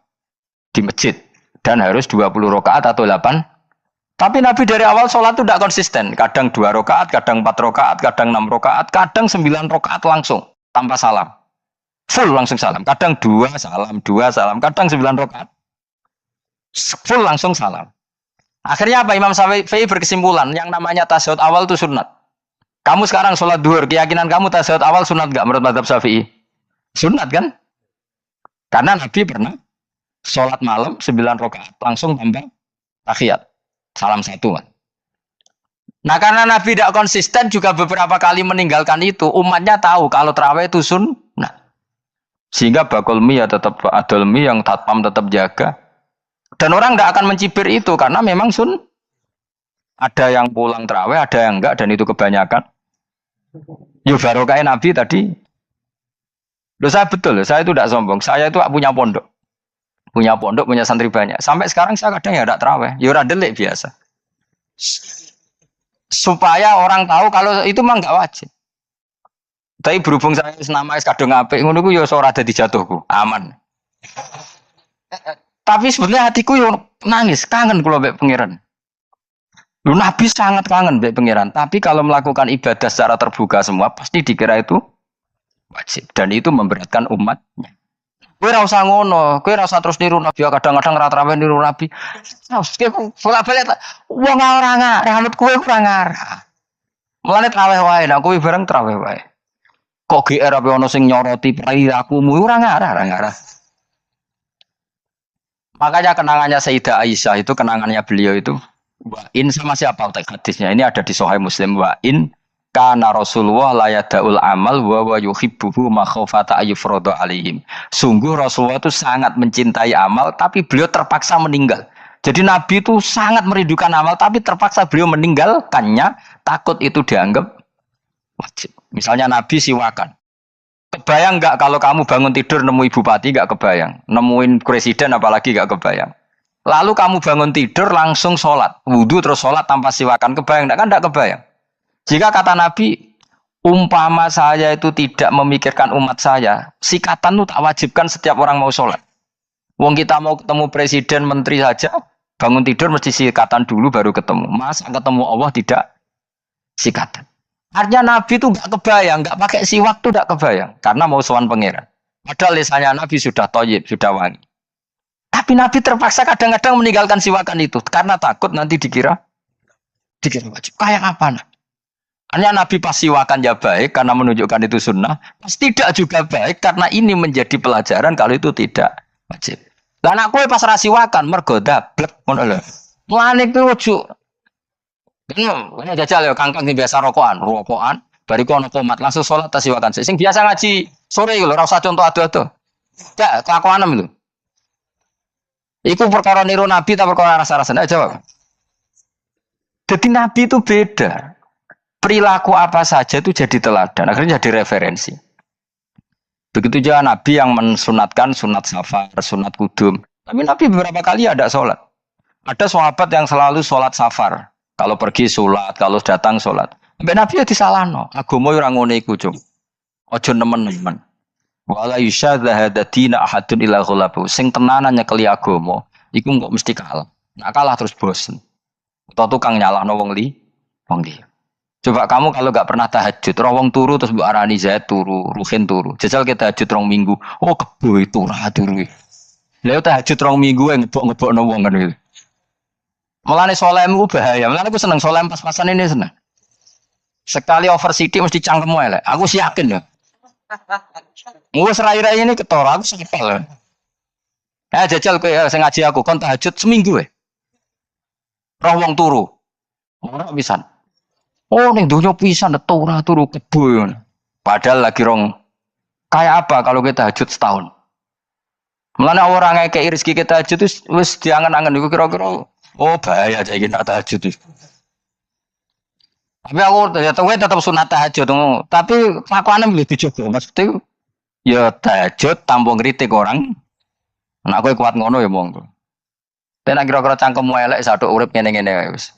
Di masjid. Dan harus 20 rakaat atau 8. Tapi Nabi dari awal sholat itu tidak konsisten. Kadang 2 rakaat, kadang 4 rakaat, kadang 6 rakaat, kadang 9 rakaat langsung. Tanpa salam. Full langsung salam. Kadang 2 salam, kadang 9 rakaat. Full langsung salam. Akhirnya apa? Imam Syafi'i berkesimpulan, yang namanya tasyahud awal itu sunat. Kamu sekarang sholat duhur, keyakinan kamu tasyahud awal sunat gak menurut mazhab Syafi'i? Sunat kan? Karena Nabi pernah sholat malam 9 rakaat langsung tambah tahiyat. Salam 1 kan. Nah karena Nabi tidak konsisten juga beberapa kali meninggalkan itu, umatnya tahu kalau tarawih itu sunnah. Sehingga bakulmi ya tetap adolmi yang tatpam tetap jaga. Dan orang tidak akan mencibir itu karena memang ada yang pulang tarawih, ada yang enggak, dan itu kebanyakan. Yo barokah Nabi tadi. Loh saya betul, saya itu tidak sombong. Saya itu punya pondok. Punya santri banyak. Sampai sekarang saya kadang ya tidak tarawih. Ya ora delik biasa. Supaya orang tahu kalau itu mah enggak wajib. Tapi berhubung saya nama kadang apik ngono ku ya ora dadi jatuhku. Aman. Tapi sebenarnya hatiku yo nangis, kangen kula mbek pangeran. Lu Nabi sangat kangen mbek pangeran, tapi kalau melakukan ibadah secara terbuka semua pasti dikira itu wajib dan itu memberatkan umatnya. Kowe ora usah ngono, kowe ora usah terus niru Nabi, kadang-kadang ra traweh niru Nabi. Bolak-balik wong ora ngarah, anut kowe ora ngarah. Mulane traweh wae, nek kowe bareng traweh wae. Kok GR apa ono sing nyoroti perilakumu ora ngarah. Makanya kenangannya Sayyidah Aisyah itu kenangannya beliau itu wa'in sama siapa hadisnya ini ada di Sahih Muslim wa'in kana Rasulullah la yada'ul amal wa yuhibbuhu makhafata ayyufrada alaihim. Sungguh Rasulullah itu sangat mencintai amal tapi beliau terpaksa meninggal. Jadi Nabi itu sangat merindukan amal tapi terpaksa beliau meninggalkannya takut itu dianggap wajib. Misalnya Nabi siwakan. Kebayang nggak kalau kamu bangun tidur nemuin bupati nggak kebayang, nemuin presiden apalagi nggak kebayang. Lalu kamu bangun tidur langsung sholat, wudhu terus sholat tanpa siwakan, kebayang nggak kan nggak kebayang. Jika kata Nabi, umpama saya itu tidak memikirkan umat saya, sikatan itu tak wajibkan setiap orang mau sholat. Wong kita mau ketemu presiden, menteri saja, bangun tidur mesti sikatan dulu baru ketemu. Masa ketemu Allah tidak sikatan. Artinya Nabi itu nggak kebayang, nggak pakai siwak tuh nggak kebayang, karena mau sowan pangeran. Padahal lisannya Nabi sudah toyib, sudah wangi. Tapi Nabi terpaksa kadang-kadang meninggalkan siwakan itu karena takut nanti dikira wajib. Kayak apa nak? Hanya Nabi pas siwakan ya baik karena menunjukkan itu sunnah. Pas tidak juga baik karena ini menjadi pelajaran kalau itu tidak wajib. Lah anak kowe pas rasiwakan mergo dablek ngono lho. Mulane kuwi ojo. Ini jajal ya kangkang sing biasa rokokan, bariku ana komat langsung salat tas siwakan. Sing biasa ngaji sore iku lho ora usah contoh ado-ado. Enggak, kelakuanem lho. Iku perkara niru Nabi ta perkara rasa-rasane jawab. Jadi Nabi itu beda. Perilaku apa saja itu jadi teladan, akhirnya jadi referensi. Begitu juga Nabi yang mensunatkan sunat safar, sunat kudum. Tapi Nabi beberapa kali ada sholat. Ada sahabat yang selalu sholat safar. Kalau pergi sholat, kalau datang sholat. Sampai Nabi ya disalahno. Agama orang ngono iku, Cung. Ojo nemen-nemen. Wala yusyadzahadatina ahadun ila ghalabu. Sing tenanan nyekeli agama, iku kok mesti kalah. Nah kalah terus bosen. Atau tukang nyalahno wong li. Coba kamu kalau gak pernah tahajud, wong turu terus Bu Arani Zaid turu, Ruhin turu. Jajal kita tahajud 2 minggu. Oh kebo itu turu. Lah tahajud 2 minggu ngebok wong kan gitu. Mulane solehmu bahaya. Mulane aku seneng soleh pas-pasan ini seneng. Sekali over city mesti cangkemmu elek. Aku sih yakin ya. Wes rai-rai ini ketara aku sepel. Jajal kowe sing ngaji aku kon tahajud seminggu wong turu. Ora pisan. Oh, ning donya pisan turu kebo. Padahal lagi rong. Kayak apa kalau kita tahajud setahun? Mulane orang ngekeki rezeki kita tahajud wis diangen-angen iku kira-kira oh bahaya aja iki tak tahajud. Tapi aku tetap sunat tahajud. Tapi kelakuane lebih dijogo. Maksudnya ya tahajud tanpa ngritik orang. Nek kowe kuat ngono ya monggo. Tapi kira-kira cangkemmu elek sadok urip ngene-ngene wis.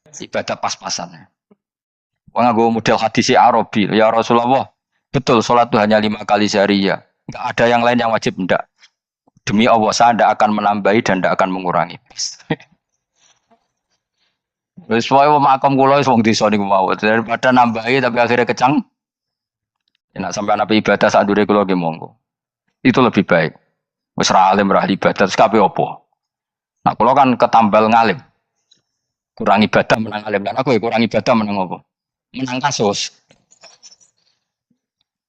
Ibadah pas-pasan. Wong nggo model hadis Arabi, ya Rasulullah. Betul salat itu hanya 5 kali sehari ya. Enggak ada yang lain yang wajib enggak. Demi Allah saya tidak akan menambahi dan tidak akan mengurangi. Wis wae makam kula wis wong desa niku mawon. Daripada nambahi tapi akhirnya kecang. Enak sampai anak ibadah sak dure kula nggih monggo. Itu lebih baik. Wis ra alim ra ibadah terus kabeh apa? Nah kula kan ketambal ngalim. Kurang ibadah menang alim dan aku ya kurang ibadah menang apa? Menang kasus.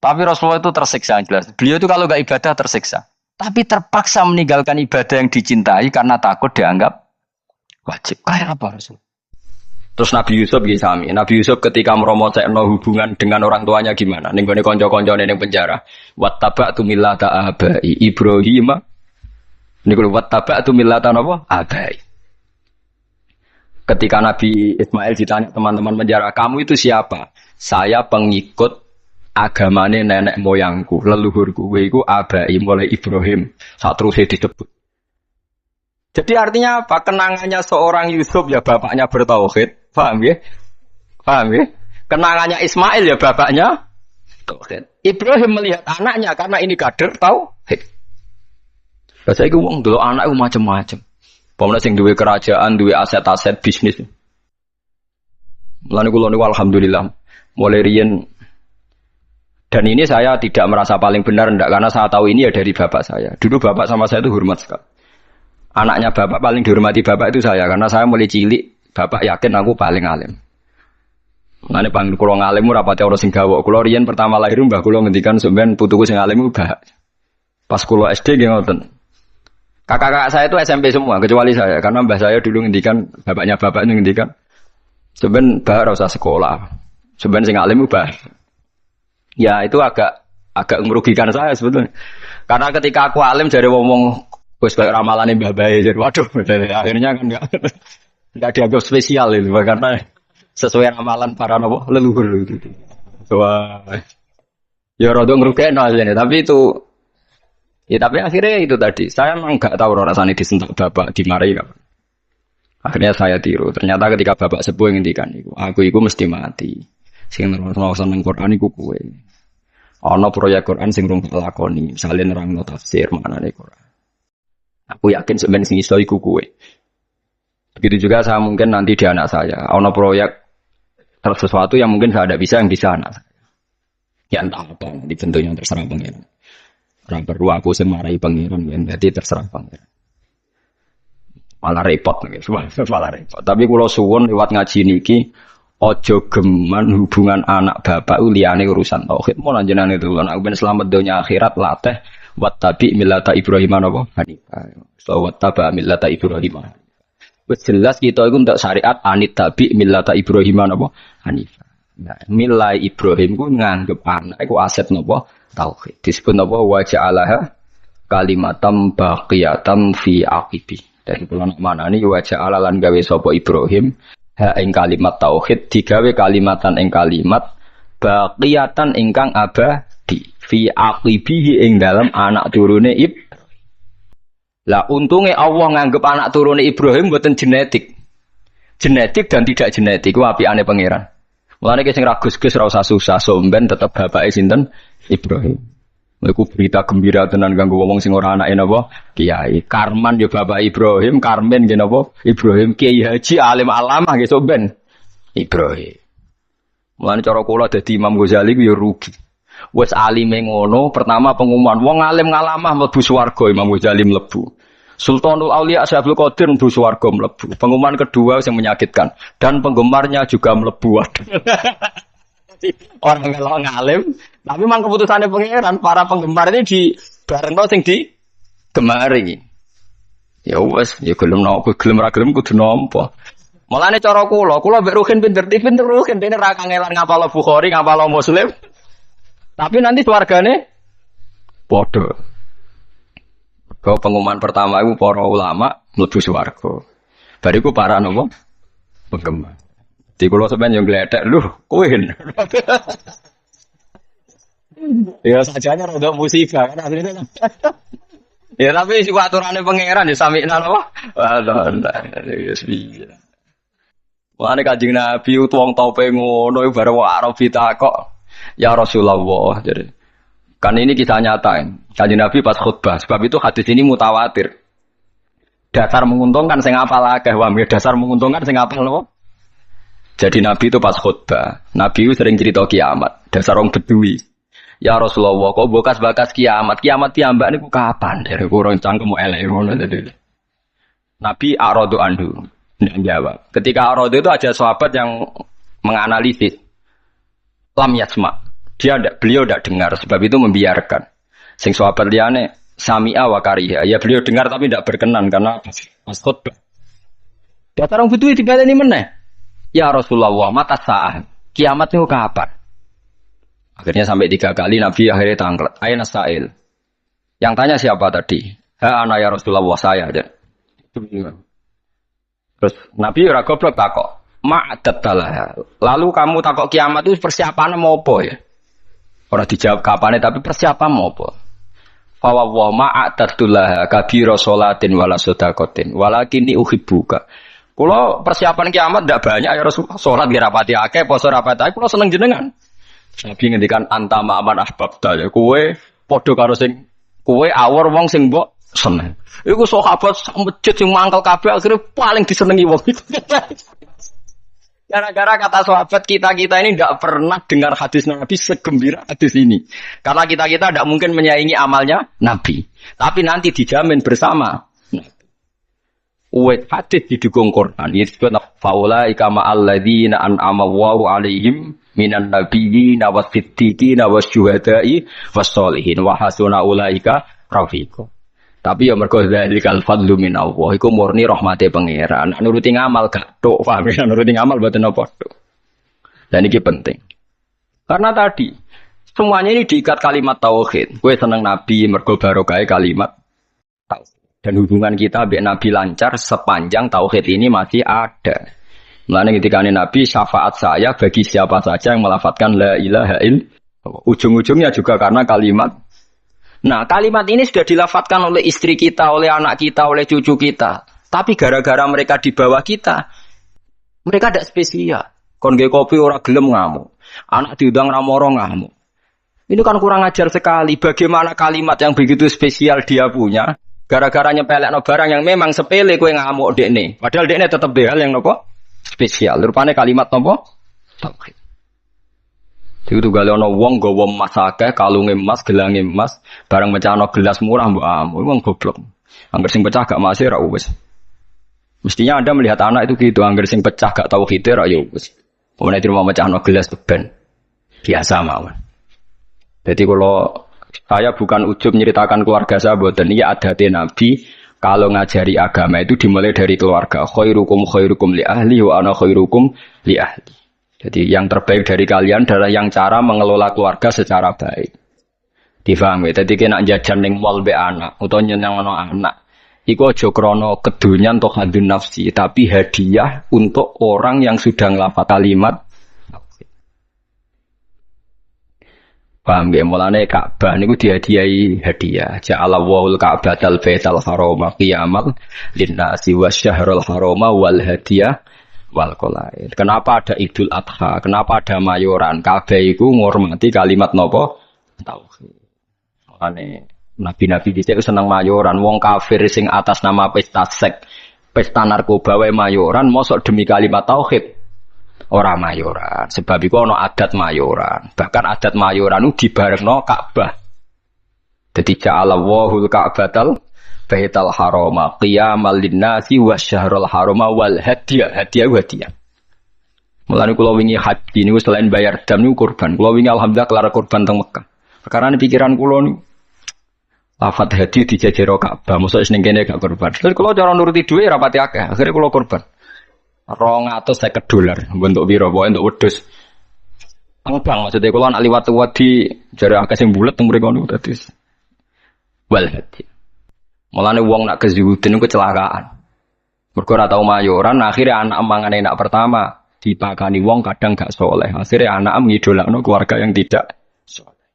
Tapi Rasulullah itu tersiksa jelas. Beliau itu kalau nggak ibadah tersiksa. Tapi terpaksa meninggalkan ibadah yang dicintai karena takut dianggap wajib. Kayak apa Rasul? Terus Nabi Yusuf sami. Nabi Yusuf ketika meromokno hubungan dengan orang tuanya gimana? Ning gone kanca-kancane ning penjara. Wattaba'tu millata abai Ibrahim. Niku wattaba'tu millata napa? Abai. Ketika Nabi Ismail ditanya teman-teman penjara, kamu itu siapa? Saya pengikut agamane nenek moyangku, leluhurku. Iku abai mulai Ibrahim. Saat terus disebut. Jadi artinya apa? Kenangannya seorang Yusuf ya bapaknya bertauhid. Paham ya? Paham ya? Kenangannya Ismail ya bapaknya tauhid. Ibrahim melihat anaknya karena ini kader tauhid. Saya iku wong delok anak iku macam-macam. Pemene sing duwe kerajaan, duwe aset-aset bisnis. Mulane kula niku alhamdulillah mulai riyen dan ini saya tidak merasa paling benar ndak karena saya tahu ini ya dari bapak saya. Dulu bapak sama saya itu hormat sekali. Anaknya bapak paling dihormati bapak itu saya karena saya mulai cilik bapak yakin aku paling alim. Mulane panggil kula ngalim ora pati ora sing gawok. Kula riyen pertama lahir mbah kula ngendikan sampean putuku sing alim mbah. Pas kula SD nggih ngoten. Kakak-kakak saya itu SMP semua kecuali saya karena mbah saya dulu ngendikan bapaknya bapak itu ngendikan sampean mbah ora usah sekolah. Sampean sing alim mbah. Ya itu agak merugikan saya sebetulnya. Karena ketika aku alim jare wong-wong wis bae ramalane mbah bae jadi waduh akhirnya kan enggak dianggap spesial itu karena sesuai ramalan para nopo leluhur itu. Wah. Ya rada ngrugekno asline tapi itu ya tapi akhirnya itu tadi saya memang enggak tahu rasanya disentak bapak dimarahi kapan. Akhirnya saya tiru. Ternyata ketika bapak sepuh ngendikan iku, aku iku mesti mati. Sing nerangno seneng Quran iku kowe. Ana proyek Quran sing rung lakoni, misale nerangno tafsir maknane Quran. Aku yakin sebenarnya sing iso iku kowe. Begitu juga saya mungkin nanti di anak saya, ana proyek Terus sesuatu yang mungkin saya tidak bisa yang di sana. Ya entah apa, nanti bentuknya terserah pangeran. Orang perlu aku semarahi pangeran, ya, jadi terserah pangeran. Malah repot, malah repot. Tapi kalau suwun lewat ngaji niki, ojo geman hubungan anak bapak liyane urusan tauhid. Mau lanjutan itu, aku ben selamat dunia akhirat latih wattabi millata Ibrahim apa? Hanifah. So wattaba millata Ibrahim. Wes jelas kita itu untuk syariat anit tabi millata Ibrahim apa? Hanifah. Nah, milai Ibrahim ku nganggep anak iku aset napa? Tauhid. Disebut napa wa ja'alaha kalimatam baqiyatan fi aqibi. Dan kula nak manani wa ja'ala lan gawe sapa Ibrahim ha ing kalimat tauhid digawe kalimatan ing kalimat baqiyatan ingkang abadi fi aqibihi ing dalam anak turune Ibrahim. Lah untungnya Allah nganggep anak turune Ibrahim mboten genetik. Genetik dan tidak genetik ku apikane pangeran. Mulane ki sing ra gus-gus ra usah susah somben tetep bapake sinten Ibrahim. Iku berita gembira tenan kanggo wong sing ora anake napa kiai. Karman yo bapak Ibrahim, Karmen nggih napa Ibrahim Kiai Haji alim alamah nggih somben Ibrahim. Mulane cara kula dadi Imam Ghazali ku yo rugi. Wes alime ngono, pertama pengumuman wong alim ngalamah mlebu swarga Imam Ghazali mlebu. Sultanul Aulia Syaikhul Qadir mlebu swarga mlebu. Pengumuman kedua yang menyakitkan dan penggemarnya juga mlebu. Orang melok ngalim, tapi memang keputusannya pangeran para penggemar ini di barengno sing di gemari. Ya wes, ya gelem nopo, gelem ra gelem kudu nampa. Mulane cara kula mbek Ruhin pinter Ruhin dene ra kangelan ngapal Bukhari, ngapal Muslim. Tapi nanti keluargane padha. Kau pengumuman pertama itu para ulama mlebu swarga. Bariku para napa? Penggemar. Di kula sampeyan yo gledek lho, kowe. Ya sajane rada musibah kan asline. Ya tapi si aturane pangeran ya samikna napa? Waduh, ya piye. Wane Kanjeng Nabi wong tope ngono iku bareng Arab ditakok. Ya Rasulullah, jadi kan ini kisah nyata. Kanjeng Nabi pas khutbah, sebab itu hadis ini mutawatir. Dasar menguntungkan sing apal akeh, dasar menguntungkan sing apal napa? Jadi Nabi itu pas khutbah, Nabi itu sering cerita kiamat, dasar orang Bedui. Ya Rasulullah, kok bekas-bekas kiamat piyambak niku kapan? Dari kurang cangkem elek ngono tadi. Nabi a'radu anhu, ndak jawab. Ketika a'radu itu ada sahabat yang menganalisis. Lam yasma. Beliau tidak dengar, sebab itu membiarkan. Sing sahabat liyane sami'a wa kariha. Ya beliau dengar tapi tidak berkenan karena pas khutbah. Dasar orang Bedui dibaleni meneh. Ya Rasulullah, mata sa'ah. Kiamat itu kapan? Akhirnya sampai 3 kali Nabi akhirnya tangklet. Aina sa'il. Yang tanya siapa tadi? Ha ana ya Rasulullah saya aja. Terus Nabi ora goblok takok. Ma'adattalah. Lalu kamu takok kiamat itu persiapannya mau apa ya? Ora dijawab kapane tapi persiapan mau apa? Fa wa ma'adattalah kabira sholatin wala sedaqatin walakinni uhibbuka. Kula persiapan kiamat ndak banyak ya Rasulullah. Salat nggih rapati akeh, poso rapati akeh, kula seneng jenengan. Nabi ngendikan anta ma'aman ahbabta ya. Kowe padha karo sing kowe awor wong sing mbok seneng. Iku sahabat masjid sing mangkel kabeh akhirnya paling disenengi wong itu. Gara-gara kata sahabat kita ini tidak pernah dengar hadis Nabi segembira hadis ini. Karena kita tidak mungkin menyaingi amalnya Nabi. Tapi nanti dijamin bersama. Uwet hadis didukung Quran. Ini disebut faulaika ma'al ladzina an'ama Allahu 'alaihim minan nabiyyin was-siddiqin was-syuhada'i was-sholihin wa hasuna ulaika rafiqa. Tapi ya mergo zalikal fadlu min Allah iku murni rahmate pangeran. Nuruti ngamal gak tok, paham ya? Nuruti ngamal mboten apa tok. Dan ini penting. Karena tadi semuanya ini diikat kalimat tauhid. Kowe seneng Nabi mergo barokah kalimat tauhid. Dan hubungan kita dengan Nabi lancar sepanjang tauhid ini masih ada. Mulane ketika Nabi syafaat saya bagi siapa saja yang melafadzkan la ilaha illallah. Ujung-ujungnya juga karena kalimat. Nah, kalimat ini sudah dilafadzkan oleh istri kita, oleh anak kita, oleh cucu kita. Tapi gara-gara mereka di bawah kita, mereka tidak spesial. Kon nggih kopi ora gelem ngamuk. Anak diundang ra moro ngamuk. Ini kan kurang ajar sekali. Bagaimana kalimat yang begitu spesial dia punya? Gara-gara nyepelekno barang yang memang sepele kowe ngamuk dekne. Padahal dekne tetep hal yang nopo spesial. Rupane kalimat nopo tauhid. Iku tunggale ana wong nggawa emas akeh, kalunge emas, gelange emas, barang mecahno gelas murah mbok amu, wong goblok. Angger sing pecah gak masih ra wis. Mestinya Anda melihat anak itu gitu, angger sing pecah gak tauhid ra ya wis. Pemene terima mecahno gelas ben biasa mawon. Jadi kalau saya bukan ujub menceritakan keluarga saya, boten iki adate Nabi kalau ngajari agama itu dimulai dari keluarga. Khairukum khairukum li ahli wa ana khairukum li ahli. Jadi yang terbaik dari kalian adalah yang cara mengelola keluarga secara baik. Difahami? Jadi kena jajan ning mall be anak utawa nyenengno anak. Iku aja krana kedonyan atau hadun nafsi, tapi hadiah untuk orang yang sudah nglafal kalimat. Paham ya? Mulane Ka'bah niku dihadiahi hadiah. Ja'alallahul Ka'batal Baital Harama qiyamal linnasi wasyahrul harama wal hadiah wal qalaid. Kenapa ada Idul Adha? Kenapa ada mayoran? Kabeh iku ngurmati kalimat napa? Tauhid. Mulane nabi-nabi dhisik seneng mayoran. Wong kafir sing atas nama pesta seks, pesta narkoba wae mayoran, mosok demi kalimat tauhid. Ora mayoran, sebab iku ana adat mayoran. Bahkan adat mayoran itu dibarengno Ka'bah. Dadi ja'alallahul Ka'batal Baital Harama qiyamal linnasi wasyahrul harama wal hadiah. Hadiah. Mulane kula wingi haji niku selain bayar dam niku kurban. Kula wingi alhamdulillah kelar kurban teng Mekah. Perkara pikiran kula niku lafat hadiah dijajero Ka'bah, mosok ning kene gak kurban. Terus kula cara nuruti dhuwit rapati akeh, akhire kula kurban. $200 bentuk biro boy untuk wedhus. Tenggang maksudnya kalau nak liwat wadi jare akeh sing bulet teng mriko niku dadi wal hadi. Mulane wong nak kezuhudin niku kecelakaan. Mergo ora tau mayoran, akhirnya anak mangane anak pertama dipakani wong kadang gak soleh. Akhirnya anak ngidolakno keluarga yang tidak soleh.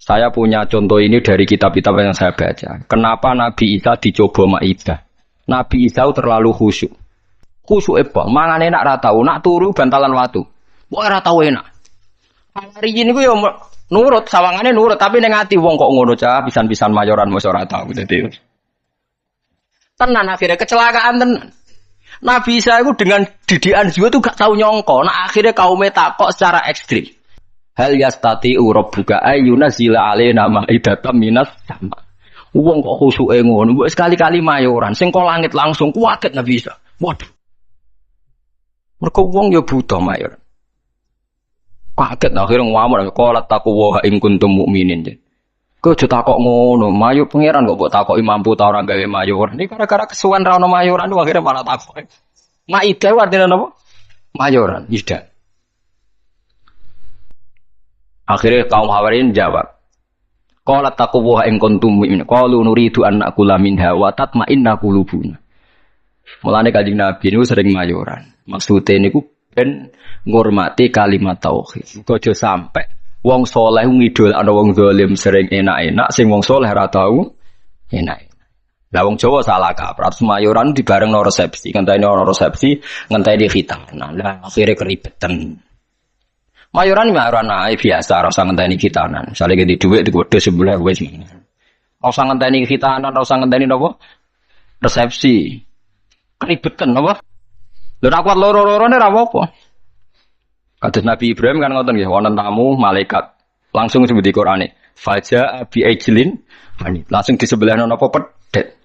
Saya punya contoh ini dari kitab-kitab yang saya baca. Kenapa Nabi Isa dicoba Maidah? Nabi Isa terlalu khusyuk. Khusyuk apa? Mangan enak ra tau, nak turu bantalan watu. Kok ora tau enak. Hari ini ku yo nurut, sawangane nurut, tapi ning ati wong kok ngono cah, pisan-pisan mayoran mesti ora tau dadi. Tenan akhirnya kecelakaan tenan. Nabi Isa itu dengan didikan jiwa itu gak tahu nyongko. Nah akhirnya kaumnya takok secara ekstrim. Hal yastati'u rabbuka ayyunazila alaina ma'idatan minas sama. Wong kok khusyuke ngono, mbok sekali-kali mayoran sing kok langit langsung kuwaget Nabi Isa. Waduh. Mergo wong ya buta mayor. Kaget akhirnya ngomong qala taqwa in kuntum mukminin. Kok aja takok ngono, mayu pangeran kok mbok takoki mampu ta ora gawe mayor. Ini gara-gara kesuwen ra ono mayoran akhirnya malah takok. Maidah artine napa? Mayoran, ida. Akhirnya kaum Hawarin jawab. Qala taqwa in kuntum mukminin. Qalu nuridu an naqula minha wa tatma'inna qulubuna. Mulane Kanjeng Nabi niku sering mayoran. Maksudnya niku ben ngurmati kalimat tauhid. Aja sampai wong saleh ngidolakno wong zalim sering enak-enak, sing wong saleh ora tau enak. Lah wong Jawa salah kaprah, mayoran dibarengno resepsi, ngenteni ana resepsi, ngenteni khitanan. Lah akhire keribetan. Mayoran ae biasa, ora usah ngenteni khitanan. Misale ganti dhuwit diku wedhus sebelah wis. Ora usah ngenteni khitanan, ora usah ngenteni napa? Resepsi. Keribetan napa? Lha ora kuat loro-lorone ora apa-apa. Kados Nabi Ibrahim kan ngoten nggih, wonten tamu malaikat langsung disebut di Qur'ane. Faja bi ajlin, langsung di sebelahna napa pedet.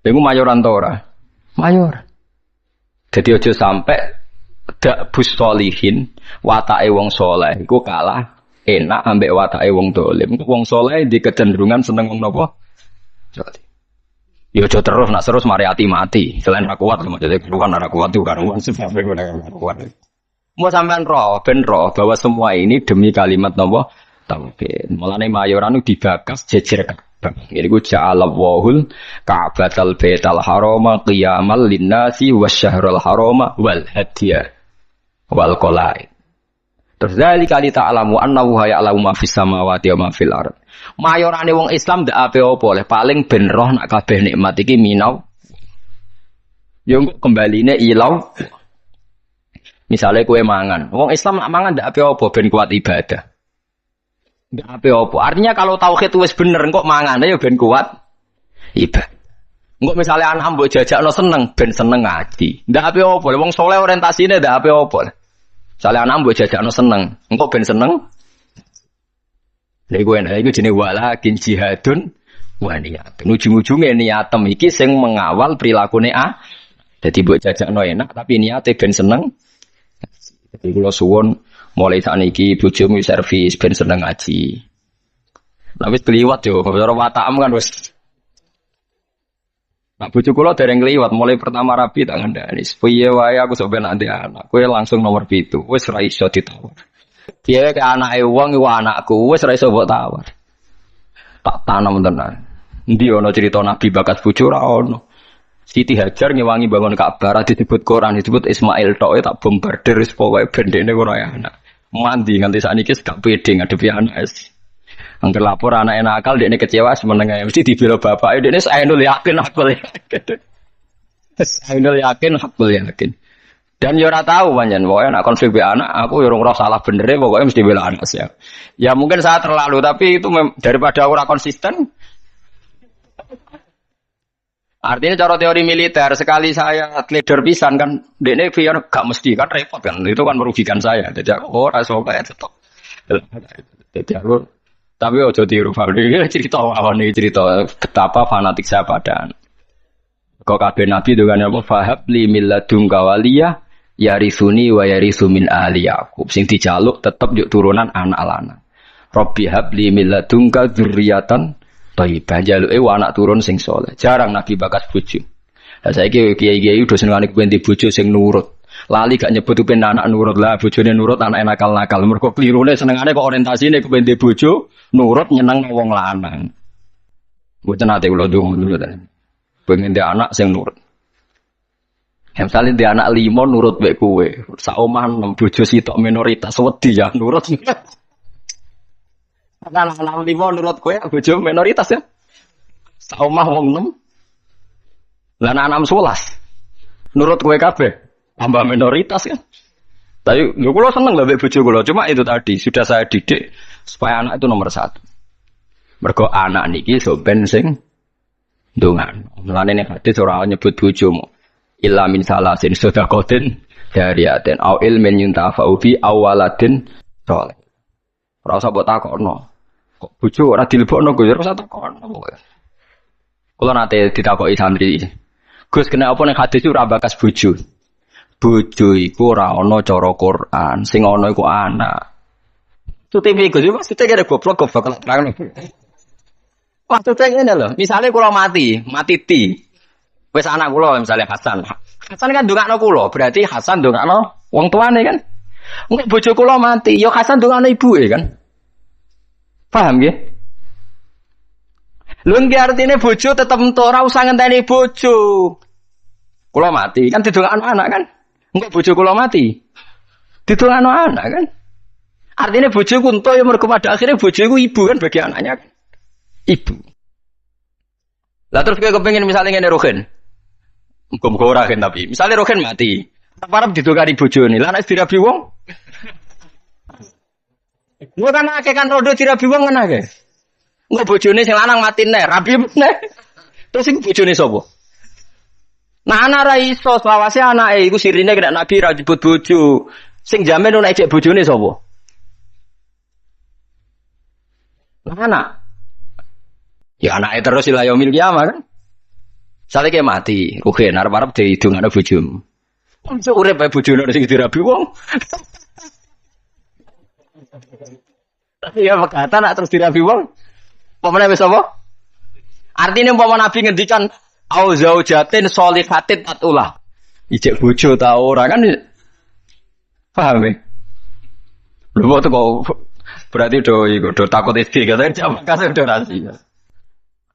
Iku mayoran ta ora? Mayor. Dadi aja sampai dak bus solihin watake wong saleh iku kalah enak ambek watake wong dolim. Wong saleh di kecenderungan seneng wong napa? Ya aja terus nak terus mari mati. Selain ra kuat maksudnya bukan ora kuat itu karuan sebab ora kuat. Mau sampean roh, ben roh bahwa semua ini demi kalimat napa? Tauhid. Mulane mayoran dibakas jejer Ka'bah. Iku ja'alallahul Ka'batal Baital Harama qiyamal linnasi wasyahrul harama wal hadiah wal qalaid. Terus zalika li ta'lamu annahu ya'lamu ma fis samawati wa ma fil ardh. Mayorane wong Islam ndak ape-apa oleh paling ben roh nak kabeh nikmat iki minau. Yo kembaline ilau. Misale kowe mangan, wong Islam nak mangan ndak ape-apa ben kuat ibadah. Ndak ape-apa. Artinya kalau tauhid wis bener kok mangane ya ben kuat ibadah. Engko misale anak mbok jajakno seneng ben seneng ngaji. Ndak ape-apa, wong saleh orientasine ndak ape-apa. Soalnya anak mbok jajakno seneng. Engko ben seneng. Lha iku enak iku jenenge walakin jihadun wa niyatun. Ujung-ujunge niatem iki sing mengawal prilakune Dadi mbok jajakno enak tapi niate ben seneng. Jadi kula suwun mulai sakniki bojomu servis ben seneng ngaji. Lah wis kliwat yo, cara watakam kan wis. Nah bojo kula dereng kliwat mulai pertama rabi tak ngandani. Piye wae aku sok ben nanti anak. Kowe langsung nomor 7. Wis ra iso ditawar. Piye ke anake wong iku anakku wis ra iso mbok tawar. Tak tanam tenan. Endi ana cerita Nabi bakat bojo ra ono. Siti Hajar ngewangi bangun Ka'bah disebut Quran disebut Ismail tok tak bombardir wis pokoke bendene ora anak. Mandi nganti sakniki gak pede ngadepi anak. Angger lapor anak nakal dekne kecewa semenenge mesti dibela bapake dekne ainul yakin aku yakin. Ainul yakin aku yakin. Dan yo ora tahu pancen pokoke nek konflik be anak aku yo ora salah benere pokoke mesti bela anak sih. Ya mungkin saya terlalu tapi itu daripada ora konsisten. Artinya cara teori militer sekali saya leader pisan kan dekne biar gak mesti kan repot kan itu kan merugikan saya. Jadi aku ora iso kaya tetep. Jadi aku tapi ojo tiru Fabri cerita awan iki cerita betapa fanatik saya pada kok kabeh nabi dengan apa fahab li milladun kawaliyah yarisuni wa yarisu min ali Yaqub sing dijaluk tetep yuk turunan anak lanang. Rabbi habli milladun ka dzurriatan thayyibah jaluke anak turun sing saleh. Jarang nabi bakas bojo. Lah saiki kiai-kiai udah senengane kuwi bojo sing nurut. Lali gak nyebut upen anak nurut lah bojone nurut anak nakal-nakal. Mergo klirune senengane kok orientasine kepen di bojo nurut nyeneng wong lanang. Mboten ate kula ndonga dulu ta. Pengen dia anak sing nurut. Ya misalnya dia anak 5 nurut mek kowe. Sak omah 6 bojo sitok minoritas wedi ya nurut. Anak 5 nurut kowe bojo minoritas ya. Sak omah wong 6. Lah anak 11. Nurut kowe kabeh. Tambah minoritas kan. Tapi lho kula seneng lah mek bojo kula. Cuma itu tadi sudah saya didik supaya anak itu nomor 1. Mergo anak niki so ben sing ndongan. Mulane nek hadis ora nyebut bojomu. Illa min salasin sedaqatin jariyatin au ilmin yuntafa'u fi awaladin saleh. Ora usah mbok takokno. Kok bojo ora dilebokno kok ora usah takokno pokoke. Kula nate ditakoki santri. Gus kena apa nek hadis ora bakas bojo. Bojo iku ora ana cara Quran, sing ana iku anak. TV Gus maksudnya kira goblok bakal terang. Maksudnya ngene lho, misale kula mati ti. Wis anak kula misale Hasan. Hasan kan ndongakno kula, berarti Hasan ndongakno wong tuane kan. Engko bojo kula mati, ya Hasan ndongakno ibuke kan. Paham nggih? Lho nggih artine bojo tetep entuk ora usah ngenteni bojo. Kula mati kan didongakno anak kan. Engko bojo kula mati. Didongakno anak kan. Artinya bojo ku entuk ya mergo pada akhirnya bojo iku ibu kan bagi anaknya kan. Ibu. Lah terus kowe kepengin misalnya ngene Rogen. Muga-muga ora kan tapi. Misalnya Rogen mati. Arep didongani bojone. Lah nek dirabi wong. Gua kan akeh kan rodo dirabi wong kan akeh. Engko bojone sing lanang mati nek rabi meneh. Terus iku bojone sapa? Nah anak ra iso selawase anake iku sirine kena nabi ra nyebut bojo. Sing jamin nek cek bojone sapa? Lah anak. Ya anake terus ila yaumil kiamah kan. Sale ke mati, rugen arep-arep diidungane bojomu. Wong urip bae bojone sing dirabi wong. Tapi ya pekatan nak terus dirabi wong. Pemene wis apa? Artine umpama nabi ngendikan au zaujatin sholihatin tatulah. Ijek bojo ta ora kan. Paham ya? Lho kok berarti do takut iki katanya jam kasih do rahasia.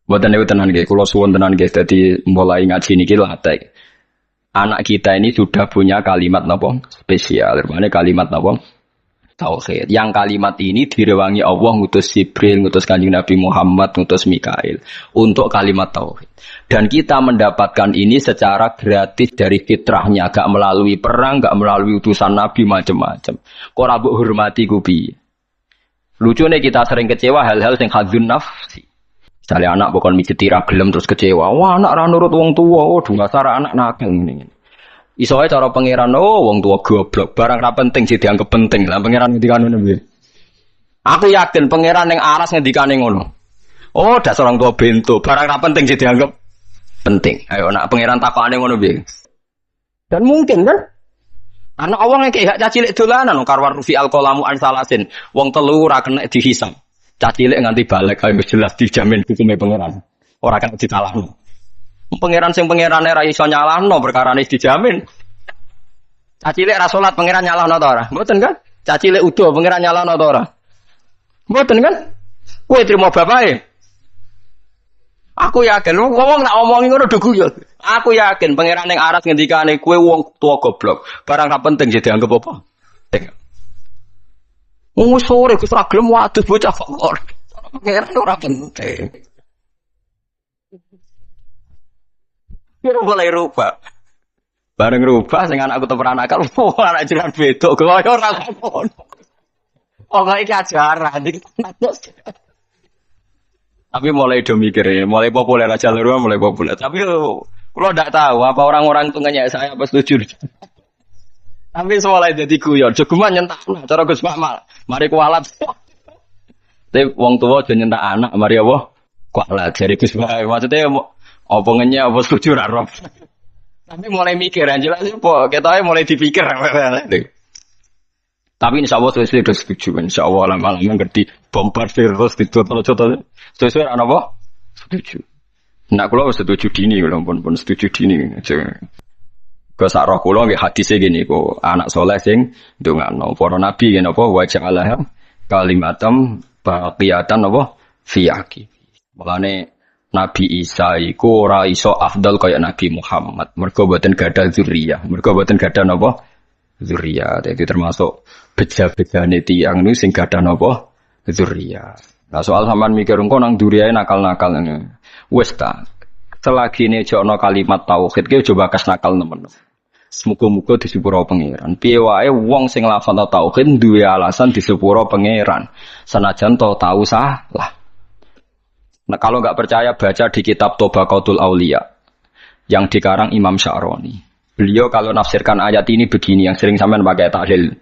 Mboten niku tenan nggih, kula suwun tenan nggih dadi mulai ngaji niki latih. Anak kita ini sudah punya kalimat napa spesial, rupane kalimat napa tauhid. Yang kalimat ini direwangi Allah ngutus Jibril, ngutus Kanjeng Nabi Muhammad, ngutus Mikail untuk kalimat tauhid. Dan kita mendapatkan ini secara gratis dari fitrahnya, gak melalui perang, gak melalui utusan Nabi macam-macam. Kok ora mbok hormati ku piye? Lucune kita sering kecewa hal-hal sing hadzun nafsi. Misalnya anak bukan mijeti ra gelem terus kecewa. Wah, anak ra nurut wong tua. Oh, dasar anak nakal ngene. Iso ae cara pangeran wong tua goblok, barang ra penting sih dianggap penting. Lah pangeran ngendikane ngono piye? Aku yakin pangeran ning aras ngendikane ngono. Oh, dasar orang tua bento, barang ra penting sih dianggap penting. Ayo nak pangeran takokane ngono piye? Dan mungkin kan karena Allah yang kayak caci cilik dolanan karwan rufi alqalamu an salasin. Wong telu ora kena dihisab. Caci cilik nganti balik kaya jelas dijamin hukume pangeran. Ora kena ditalahno. Pangeran sing pangerane ra iso nyalahno perkarane dijamin. Caci cilik ra salat pangeran nyalahno ta ora? Mboten kan? Caci cilik udo pangeran nyalahno ta ora? Mboten kan? Kowe trimo bapake. Aku yakin wong nak omongi ngono do guyon. Aku yakin pangeran ning aras ngendikane kowe wong tua goblok. Barang ra penting jadi dianggap apa? Wong sore Gus ra gelem wadus bocah kok. Pangeran ora penting. Kira mulai rubah. Bareng rubah sing anakku temeran akal, anak jiran bedok kaya ora ngono. Oh, iki ajaran iki. Tapi mulai do mikir ya, mulai populer aja lho, mulai populer. Tapi kalau ndak tahu apa orang-orang itu nanya saya apa setuju. Tapi mulai jadi guyon, jogeman nyentakna cara Gus Makmal. Mari kualat. Tapi wong tua aja nyentak anak, mari apa? Kualat jare Gus Makmal. Maksudnya apa ngenyek apa setuju ra roh. Tapi mulai mikir jelas apa ketoke mulai dipikir. Tapi insyaallah sesuai sudah setuju insyaallah lama-lama ngerti bombardir terus ditutur-tutur. Sesuai ana apa? Setuju. Nek kula setuju dini kula pun setuju dini. Ke sak roh kula nggih hadise ngene iku anak saleh sing ndongakno para nabi ngene apa wa ja'alaha kalimatam baqiyatan apa fi aqib. Mulane Nabi Isa iku ora iso afdal kaya Nabi Muhammad. Mergo boten gadah zuriyah. Mergo boten gadah napa? Zuriyah. Dadi termasuk beja-bejane tiyang niku sing gadah napa? Zuriyah. Nah soal sampean mikir engko nang duriyae nakal-nakal ngene. Wis ta. Selagi nejokno kalimat tauhid ki coba kas nakal nemen. Muga-muga disepuro pangeran. Piye wae wong sing lafal tauhid duwe alasan disepuro pangeran. Senajan to tahu salah. Nah kalau nggak percaya baca di kitab Tobaqatul Auliya yang dikarang Imam Sya'roni. Beliau kalau nafsirkan ayat ini begini yang sering sampean pakai tahlil.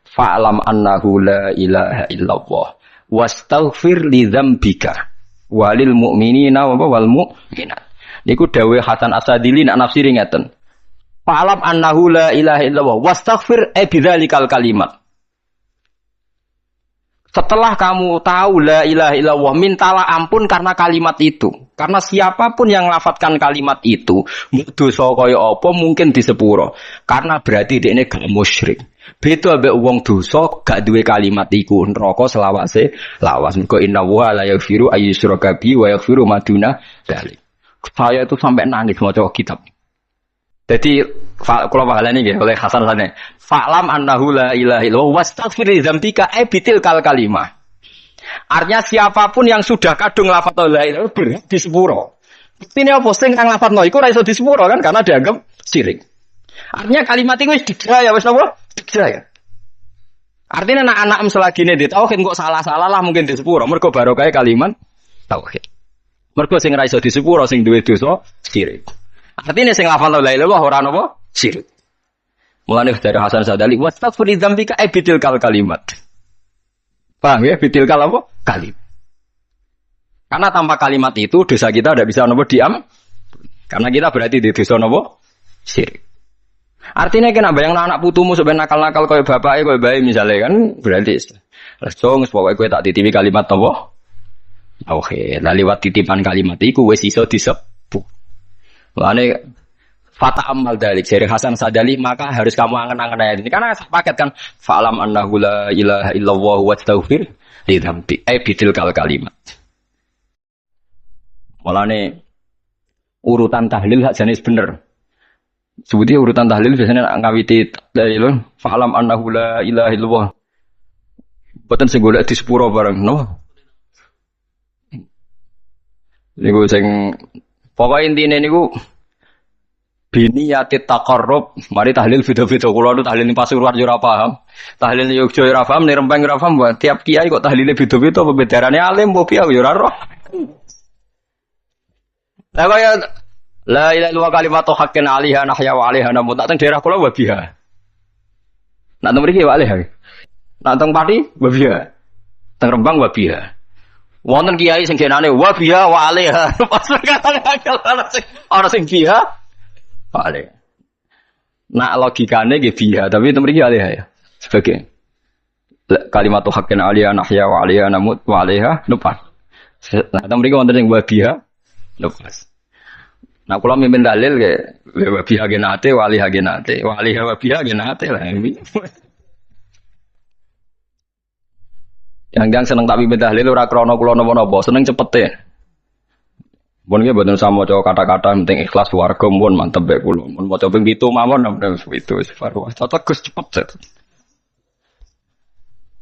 Fa'lam annahu la ilaha illallah wastaghfir li dzambika walil mu'minina wal mu'minat. Niku dawuh Hasan Asadili nak nafsiri ngeten. Fa'lam annahu la ilaha illallah wastaghfir bidzalikal kalimat. Setelah kamu tahu la ilaha illallah, mintalah ampun karena kalimat itu. Karena siapapun yang lafadzkan kalimat itu, dosa kaya apa mungkin disepuro. Karena berarti dia ini gak musyrik. Beda ambek wong dosa gak duwe kalimat iku, neraka selawase lawas. Mergo inna wa la yaghfiru ayyusyraka bi wa yaghfiru maduna dzalik. Saya itu sampai nangis maca kitab. Jadi kalau pahalane nggih oleh Hasan Sane. Fa'lam annahu la ilaha illallah wastaghfir li dzambika bitil kalimah. Artinya siapapun yang sudah kadung lafaz la ilaha illallah di sepuro. Buktine apa sing kang lafazno iku ora iso di sepuro kan karena dianggap syirik. Artinya kalimat iku wis digaya wis napa? Digaya. Artinya anak-anak selagine di tauhid kok salah-salah lah mungkin di sepuro mergo barokah kalimat tauhid. Mergo sing ora iso di sepuro sing duwe dosa syirik. Artinya sing lafal la ilaha illallah ora napa syirik. Mulane dari Hasan Sadali wastaghfir dzambika bitil kalimat. Paham ya bitil apa? Kalimat. Karena tanpa kalimat itu dosa kita tidak bisa napa diam. Karena kita berarti di dosa napa syirik. Artinya kena bayang anak putumu sampai nakal-nakal kaya bapake kaya bae misalnya kan berarti langsung pokoke kowe tak titipi kalimat napa? Oke, lah liwat titipan kalimat iku wis iso disebut. Mulane fata amal dalik dari Hasan Sadali maka harus kamu angen-angen ayat ini karena paket kan fa'lam annahu la ilaha illallah wastaghfir li dzambi bitil kalimat. Mulane urutan tahlil hak jenis bener. Sebutnya urutan tahlil biasanya ngawiti dalil fa'lam annahu la ilaha illallah. Boten sing golek di sepuro bareng no. Niku sing pokoke intine niku biniyati taqarrub, mari tahlil video-video kula nu tahlil Pasuruan yo ora paham. Tahlil Yogya yo ora paham, Rempang ora paham, tiap kiai kok tahlile video-video apa bedarane alim apa piye yo ora roh. Lah kaya La ilaha illallah kalimatu haqqin 'alaiha nahya wa 'alaiha namut. Nak teng daerah kula wabiha. Nak teng mriki wa 'alaiha. Nak teng Pati wabiha. Teng Rembang wabiha. Wonten kiai sing genane wabiha wa 'alaiha. Pas ana sing biha wa 'alaiha. Nak logikane nggih biha, tapi teng mriki 'alaiha ya. Sebagai kalimatu haqqin 'alaiha nahya wa 'alaiha namut wa 'alaiha nupas. Nah, teng mriki wonten sing wabiha nupas. Nah, kalau mimpin dalil ke wabiha genate, wali genate, wali wabiha genate lah. Yang seneng tak mimpin dalil ora krana kula napa-napa, seneng cepete. Mun nggih mboten sama maca kata-kata penting ikhlas warga mun mantep bae kula. Mun maca ping 7 mawon itu separuh. Tetes cepet.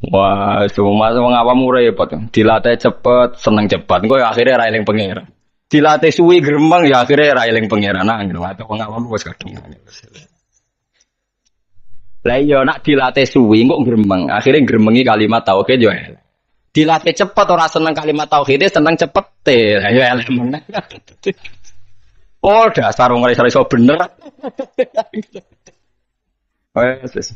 Wah, semua wong awam repot. Dilatih cepet, seneng cepet. Engko akhirnya ra eling pangeran. Dilatih suwi gremeng ya akhirnya ra eling pangeran nang atau wong awam wis kadung. Lah iya nak dilatih suwi kok gremeng, akhirnya gremengi kalimat tauhid yo elek. Dilatih cepet ora seneng kalimat tauhid, seneng cepete. Lah yo elek meneh. Oh, dasar wong ora iso bener. Wes.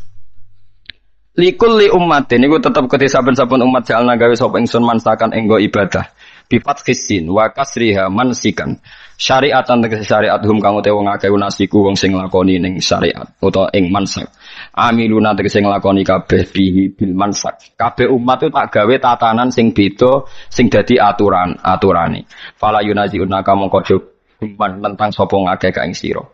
Likul li ummatin niku tetep kedhe saben-saben umat jalna gawe sapa ingsun mansakan enggo ibadah. Bifat khisin wa kasriha mansikan syariatan tegese syariat hum kang utawa wong akeh nasiku wong sing nglakoni ning syariat utawa ing mansak amiluna tegese nglakoni kabeh bihi bil mansak kabeh umat itu tak gawe tatanan sing beda sing dadi aturane fala yunaziuna mongko human tentang sapa ngakeh ka ing sira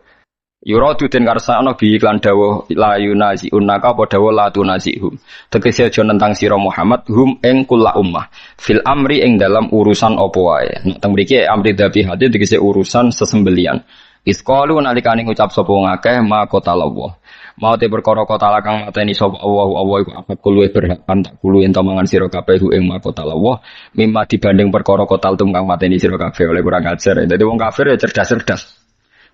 Yuradu den karsana bi iklan dawuh la yunazi unaka apa dawuh la tunazihum. Tegese aja nentang sira Muhammad hum ing kula ummah fil amri ing dalam urusan apa wae. Nek teng mriki amri dzabihati tegese urusan sesembelian. Isqalu nalikane ngucap sapa ngakeh ma qatallah. Mau te perkara kota kang mateni sapa Allah iku akad luwih berhak tak kulo ento mangan sira kabeh ing ma qatallah mimma dibanding perkara kotal tum kang mateni sira kabeh oleh kurang ajar. Dadi wong kafir ya cerdas-cerdas.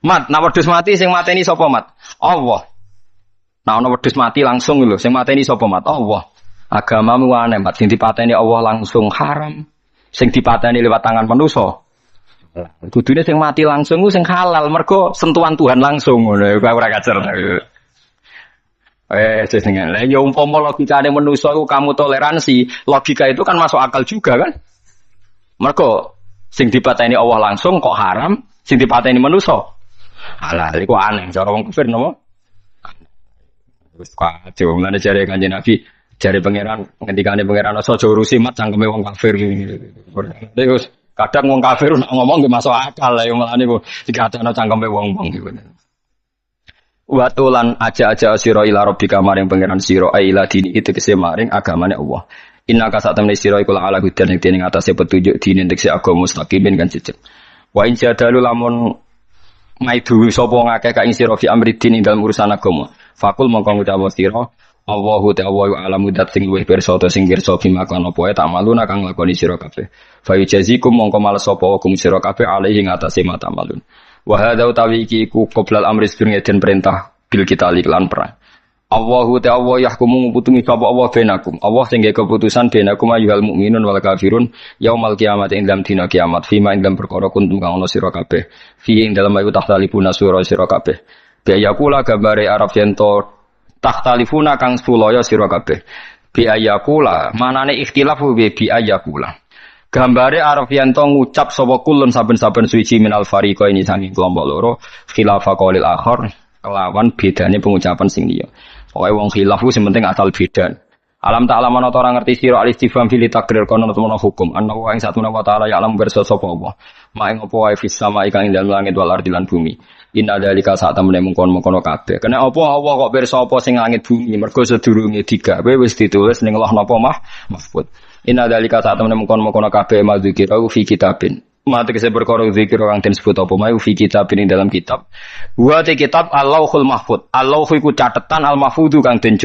Mat, nak wedhus mati sing mateni sapa mat? Allah. Nah ana wedhus mati langsung lho, sing mateni sapa mat? Allah. Agamamu aneh mat, sing dipateni Allah langsung haram, sing dipateni lewat tangan manusa. Kudune sing mati langsung ku sing halal, mergo sentuhan Tuhan langsung ngono, ora kacer. Sesengan. Lah ya umpama logikane manusa ku kamu toleransi, logika itu kan masuk akal juga kan? Mergo sing dipateni Allah langsung kok haram, sing dipateni manusa halal iku aneh cara wong kafir napa? Wis kacau ngene jare Kanjeng Nabi, jare pangeran ngendikane pangeran aja urusi mat cangkeme wong kafir. Terus kadang wong kafir nek ngomong nggih masuk akal ya melane kok dikatana cangkeme wong-wong iku. Watulan aja-aja sira ila rabbika maring pangeran sira ila dini itu kese maring agamane Allah. Innaka satamne sira iku ala hudan ing atase petunjuk dini tekse agama mustaqimin kan jejeg. Wa in jadalu lamun maidu sapa ngakeh ka ing sira fi amridin ing dalem urusan agama. Fakul mongko ngucap sira Allahu ta'ala alamu dat sing luwih pirsa ta sing pirsa bima kan apa tak maluna kang lakoni sira kabeh. Fa yujazikum mongko males sapa kum sira kabeh alaihi ngatasi mata malun. Wa hadza utawi iki ku qoblal amri sedurunge den perintah bil kita lan perang. Allahu ta'ala yahkumu nguputungi sapa Allah benakum. Allah sing gawe keputusan benakum ayyuhal mukminun wal kafirun yaumal kiamat ing dalam dina kiamat fima ing dalam perkara kuntum kang ana sira kabeh. Fi ing dalam ayu tahtalifuna sura sira kabeh. Biayakula gambare Arab yento tahtalifuna kang sulaya sira kabeh. Biayakula manane ikhtilaf bi ayakula. Gambare Arab yento ngucap sapa kulun saben-saben suci minal fariqa ini saking kelompok loro khilafa qaulil akhar kelawan bedane pengucapan sing liya. Pokoke wong khilaf ku sing penting asal beda. Alam ta'ala ana ora ngerti sira al-istifham fil takrir kono utawa hukum. Ana wa ing satuna wa ta'ala ya alam bersa sapa apa. Ma ing apa wae fis sama ing dalem langit wal ardi lan bumi. Inna dzalika sak temene mungkon-mungkon kabeh. Kena apa Allah kok pirsa apa sing langit bumi mergo sedurunge digawe wis ditulis ning Allah napa mahfud. Inna dzalika sak temene mungkon-mungkon kabeh madzikira fi kitabin. Mate kese perkara zikir kang den sebut apa mau fi kitab ing dalam kitab. Wa te kitab Allahul Mahfud. Allah iku catetan al mahfudu kang den